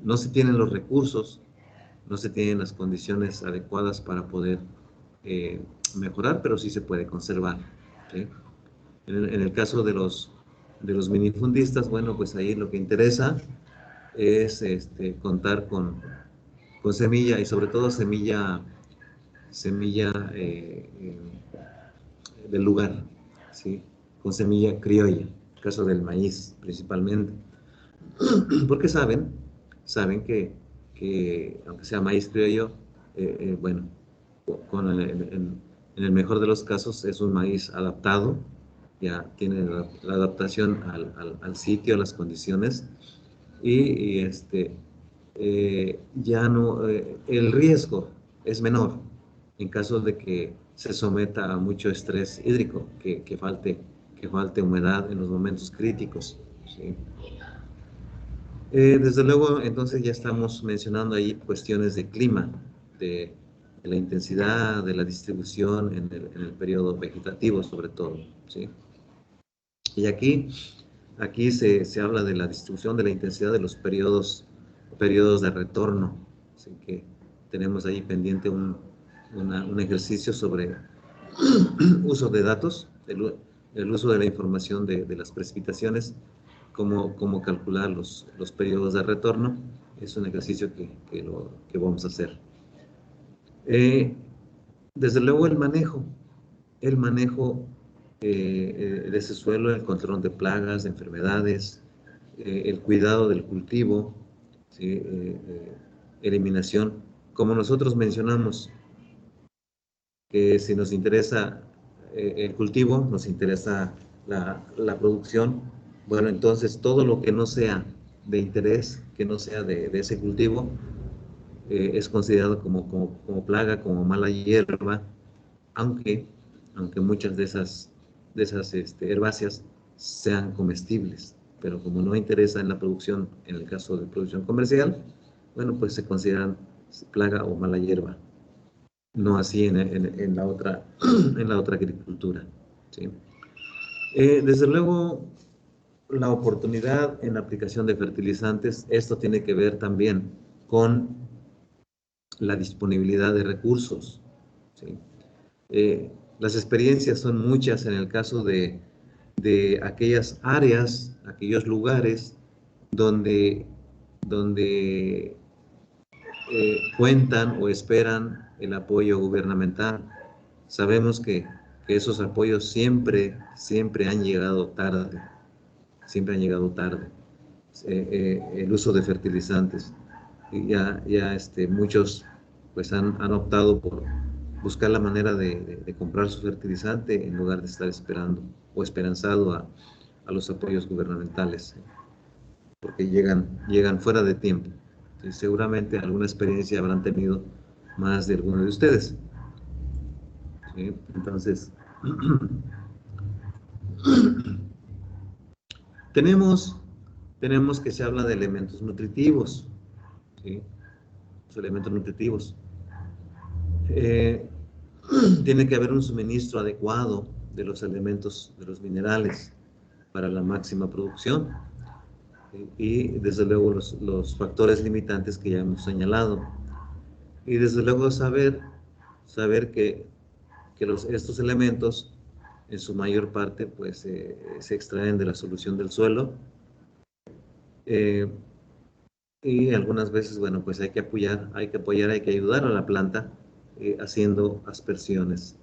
no se tienen los recursos, no se tienen las condiciones adecuadas para poder mejorar, pero sí se puede conservar, ¿sí? En el caso de los minifundistas, bueno, pues ahí lo que interesa es contar con semilla, y sobre todo semilla del lugar, ¿sí? Con semilla criolla, en el caso del maíz principalmente. Porque saben que aunque sea maíz criollo, bueno, en el mejor de los casos es un maíz adaptado, ya tiene la adaptación al sitio, a las condiciones, y ya no, el riesgo es menor en caso de que se someta a mucho estrés hídrico, que falte humedad en los momentos críticos, ¿sí? Desde luego, entonces ya estamos mencionando ahí cuestiones de clima, de la intensidad, de la distribución en el periodo vegetativo sobre todo, ¿sí? Y aquí se habla de la distribución de la intensidad de los periodos de retorno. Así que tenemos ahí pendiente un ejercicio sobre uso de datos, el uso de la información de las precipitaciones, cómo calcular los periodos de retorno. Es un ejercicio que vamos a hacer. Desde luego el manejo de ese suelo, el control de plagas, de enfermedades, el cuidado del cultivo, ¿sí? Eliminación. Como nosotros mencionamos, que si nos interesa el cultivo, nos interesa la producción, bueno, entonces todo lo que no sea de interés, que no sea de ese cultivo, es considerado como plaga, como mala hierba, aunque muchas de esas herbáceas sean comestibles, pero como no interesa en la producción, en el caso de producción comercial, bueno, pues se consideran plaga o mala hierba. No así en la otra agricultura, ¿sí? Desde luego, la oportunidad en la aplicación de fertilizantes, esto tiene que ver también con la disponibilidad de recursos, ¿sí? Las experiencias son muchas en el caso de aquellas áreas, aquellos lugares donde cuentan o esperan el apoyo gubernamental. Sabemos que esos apoyos siempre han llegado tarde, el uso de fertilizantes. Y ya muchos pues han optado por buscar la manera de comprar su fertilizante en lugar de estar esperando o esperanzado a los apoyos gubernamentales, porque llegan fuera de tiempo. Y seguramente alguna experiencia habrán tenido más de alguno de ustedes, ¿sí? Entonces, tenemos que se habla de elementos nutritivos, ¿sí? Los elementos nutritivos. Tiene que haber un suministro adecuado de los elementos, de los minerales, para la máxima producción. Y desde luego los factores limitantes que ya hemos señalado. Y desde luego saber que estos elementos en su mayor parte pues se extraen de la solución del suelo, y algunas veces, bueno, pues hay que apoyar, hay que ayudar a la planta haciendo aspersiones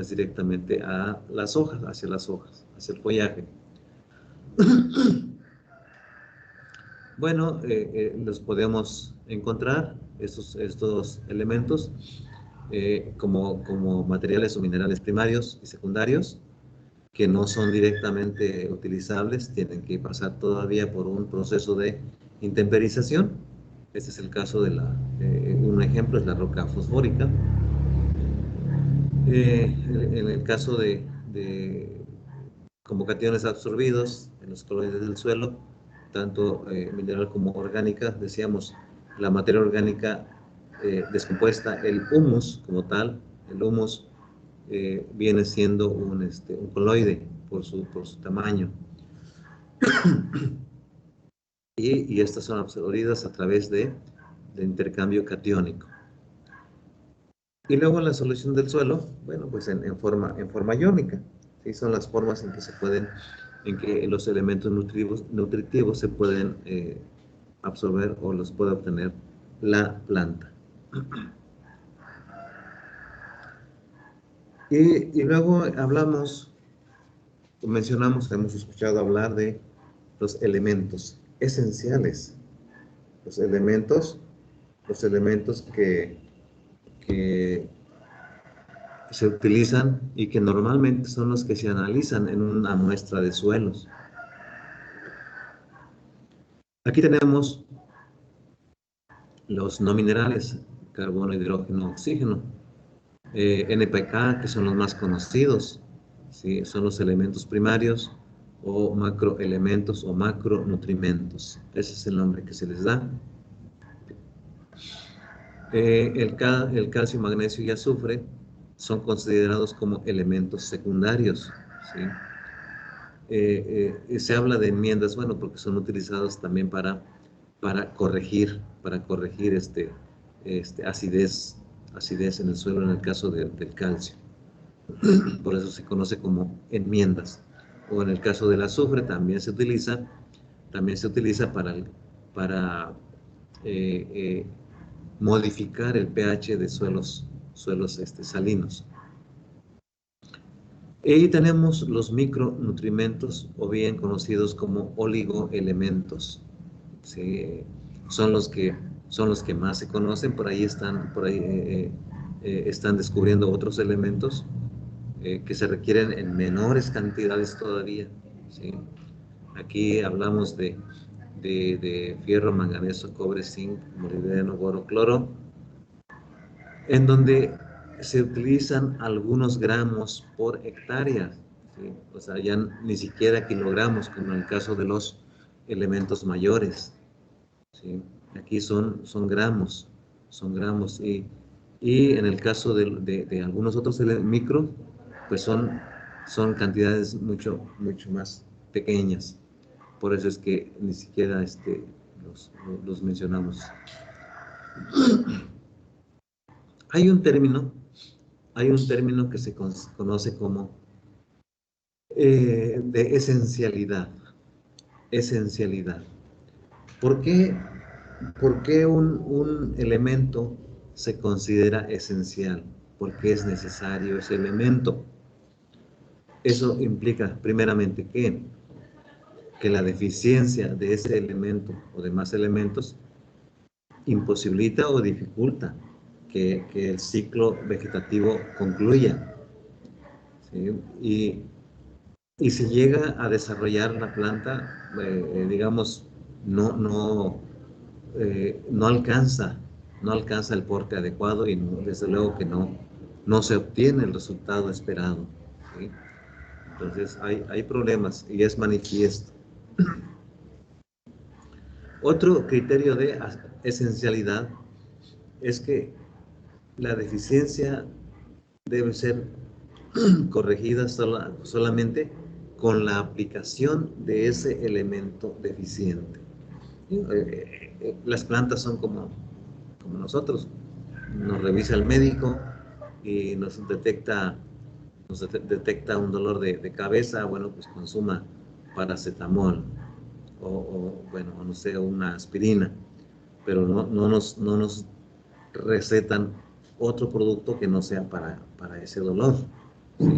directamente a las hojas, hacia el follaje. Bueno, los podemos encontrar, estos elementos, como materiales o minerales primarios y secundarios, que no son directamente utilizables, tienen que pasar todavía por un proceso de intemperización. Este es el caso de un ejemplo es la roca fosfórica. En el caso de como cationes absorbidos en los coloides del suelo, tanto mineral como orgánica, decíamos, la materia orgánica descompuesta, el humus como tal, el humus viene siendo un coloide por su tamaño. Y estas son absorbidas a través de intercambio catiónico. Y luego en la solución del suelo, bueno, pues en forma iónica. ¿Sí? Son las formas en que los elementos nutritivos se pueden absorber o los puede obtener la planta. Y luego mencionamos, hemos escuchado hablar de los elementos esenciales, los elementos que se utilizan y que normalmente son los que se analizan en una muestra de suelos. Aquí tenemos los no minerales, carbono, hidrógeno, oxígeno, NPK, que son los más conocidos, ¿sí? Son los elementos primarios o macroelementos o macronutrimentos. Ese es el nombre que se les da. El calcio, magnesio y azufre son considerados como elementos secundarios, ¿sí? Se habla de enmiendas, bueno, porque son utilizados también para corregir acidez en el suelo en el caso del calcio. Por eso se conoce como enmiendas. O en el caso del azufre también se utiliza para modificar el pH de suelos salinos. Y tenemos los micronutrimentos, o bien conocidos como oligoelementos. ¿Sí? Son los que más se conocen. Por ahí están descubriendo otros elementos que se requieren en menores cantidades todavía, ¿sí? Aquí hablamos de fierro, manganeso, cobre, zinc, molibdeno, boro, cloro, en donde se utilizan algunos gramos por hectárea, ¿sí? O sea, ya ni siquiera kilogramos, como en el caso de los elementos mayores, ¿sí? Aquí son gramos, y en el caso de algunos otros micro, pues son cantidades mucho más pequeñas. Por eso es que ni siquiera los mencionamos. Hay un término que se conoce como de esencialidad. ¿Por qué un elemento se considera esencial? ¿Por qué es necesario ese elemento? Eso implica primeramente que la deficiencia de ese elemento o de más elementos imposibilita o dificulta que el ciclo vegetativo concluya, ¿sí? Y si llega a desarrollar la planta, digamos, no alcanza el porte adecuado y desde luego que no se obtiene el resultado esperado, ¿sí? Entonces hay problemas y es manifiesto. Otro criterio de esencialidad es que la deficiencia debe ser corregida solamente con la aplicación de ese elemento deficiente. Las plantas son como nosotros. Nos revisa el médico y nos detecta un dolor de cabeza, bueno, pues consuma paracetamol bueno, no sé, una aspirina, pero no nos recetan otro producto que no sea para ese dolor, ¿sí?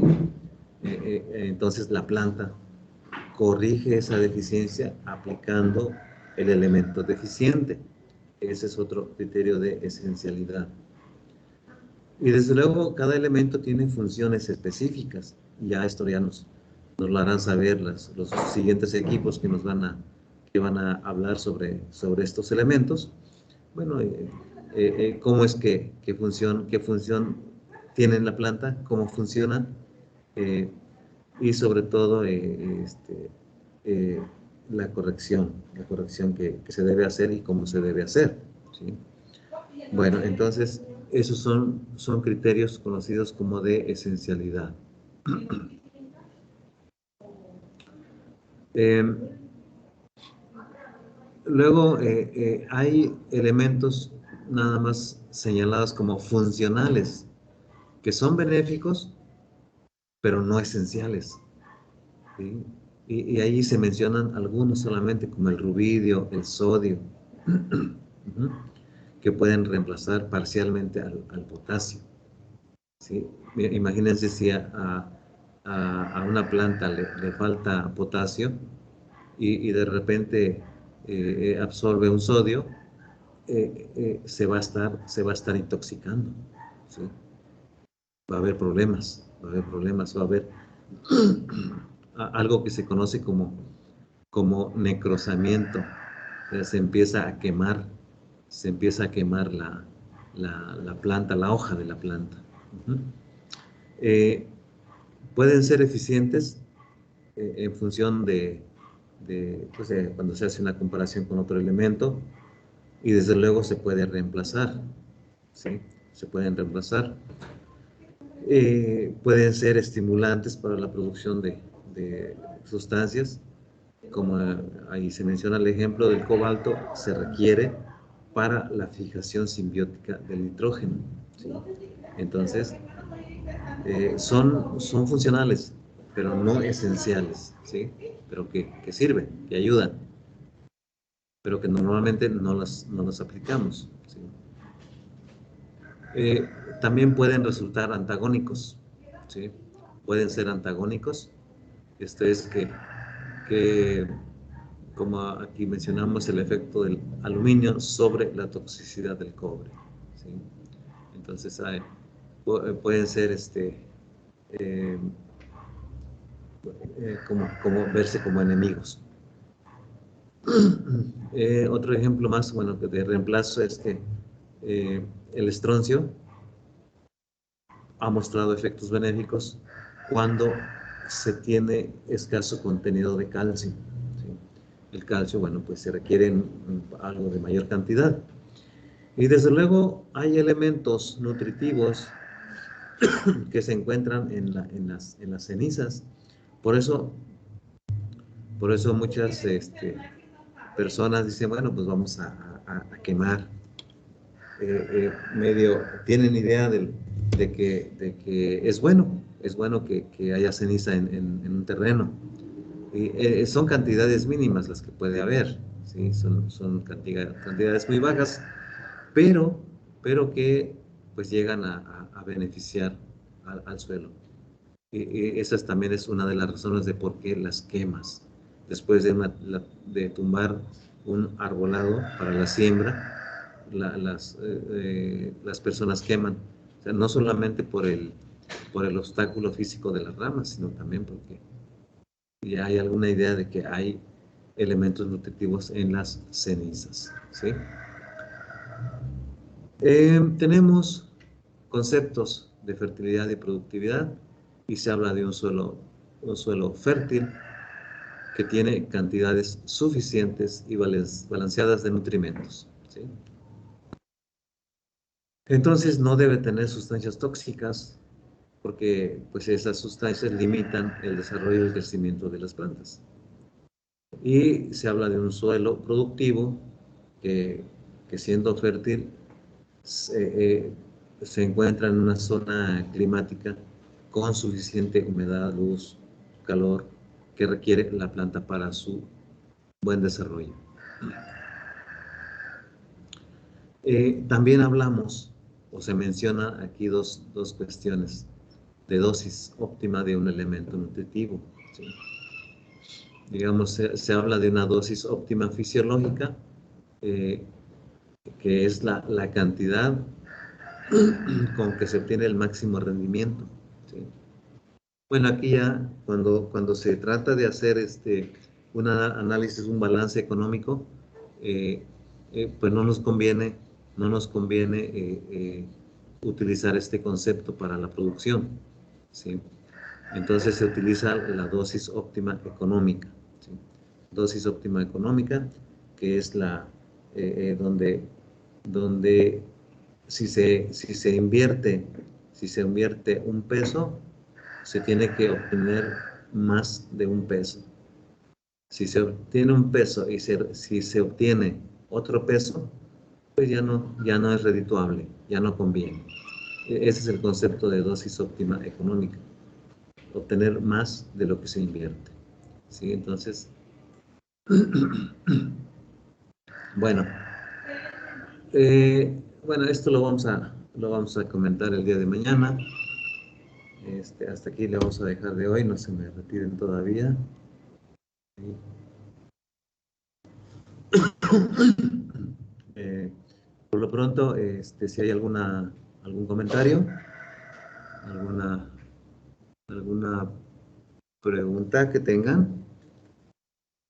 Entonces la planta corrige esa deficiencia aplicando el elemento deficiente. Ese es otro criterio de esencialidad. Y desde luego cada elemento tiene funciones específicas. Ya esto ya nos lo harán saber los siguientes equipos que van a hablar sobre estos elementos. Bueno, cómo es qué función tiene la planta, cómo funciona, y sobre todo la corrección que se debe hacer y cómo se debe hacer, ¿sí? Bueno, entonces esos son criterios conocidos como de esencialidad. Luego hay elementos nada más señalados como funcionales, que son benéficos, pero no esenciales, ¿sí? Y ahí se mencionan algunos solamente, como el rubidio, el sodio, que pueden reemplazar parcialmente al potasio, ¿sí? Imagínense si a una planta le falta potasio y de repente absorbe un sodio, se va a estar intoxicando, ¿sí? Va a haber problemas, va a haber algo que se conoce como necrosamiento. Se empieza a quemar la planta, la hoja de la planta. Pueden ser eficientes en función de cuando se hace una comparación con otro elemento, y desde luego se puede reemplazar, ¿sí? Se pueden reemplazar. Pueden ser estimulantes para la producción de sustancias, como ahí se menciona el ejemplo del cobalto, se requiere para la fijación simbiótica del nitrógeno, ¿sí? Entonces, son funcionales, pero no esenciales, ¿sí? Pero que sirven, que ayudan, pero que normalmente no las aplicamos, ¿sí? También pueden resultar antagónicos, ¿sí? Pueden ser antagónicos. Esto es que como aquí mencionamos, el efecto del aluminio sobre la toxicidad del cobre, ¿sí? Entonces pueden ser como verse como enemigos. Otro ejemplo más, bueno, de reemplazo es que el estroncio ha mostrado efectos benéficos cuando se tiene escaso contenido de calcio, ¿sí? El calcio, bueno, pues se requiere algo de mayor cantidad. Y desde luego hay elementos nutritivos que se encuentran en las cenizas. Por eso muchas personas dicen, bueno, pues vamos a quemar. Tienen idea de que es bueno que haya ceniza en un terreno. Y, son cantidades mínimas las que puede haber, ¿sí? Son cantidades muy bajas, pero que pues llegan a beneficiar al suelo. Y esa también es una de las razones de por qué las quemas. Después de tumbar un arbolado para la siembra, las personas queman. O sea, no solamente por el obstáculo físico de las ramas, sino también porque ya hay alguna idea de que hay elementos nutritivos en las cenizas, ¿sí? Tenemos conceptos de fertilidad y productividad, y se habla de un suelo fértil que tiene cantidades suficientes y balanceadas de nutrimentos, ¿sí? Entonces no debe tener sustancias tóxicas, porque pues esas sustancias limitan el desarrollo y el crecimiento de las plantas. Y se habla de un suelo productivo que siendo fértil se encuentra en una zona climática con suficiente humedad, luz, calor que requiere la planta para su buen desarrollo. También hablamos, o se menciona aquí dos cuestiones de dosis óptima de un elemento nutritivo. ¿Sí? Digamos, se habla de una dosis óptima fisiológica, que es la cantidad con que se obtiene el máximo rendimiento. ¿Sí? Bueno, aquí ya cuando se trata de hacer un análisis, un balance económico, pues no nos conviene utilizar este concepto para la producción. ¿Sí? Entonces se utiliza la dosis óptima económica. ¿Sí? Dosis óptima económica, que es donde si se invierte un peso, se tiene que obtener más de un peso. Si se obtiene un peso y si se obtiene otro peso, pues ya no es redituable, ya no conviene. Ese es el concepto de dosis óptima económica, obtener más de lo que se invierte. ¿Sí? Entonces, bueno, esto lo vamos a comentar el día de mañana. Hasta aquí le vamos a dejar de hoy, no se me retiren todavía. Por lo pronto, si hay algún comentario, alguna pregunta que tengan,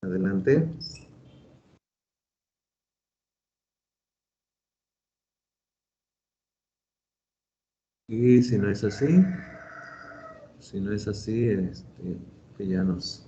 adelante. Y si no es así, que ya nos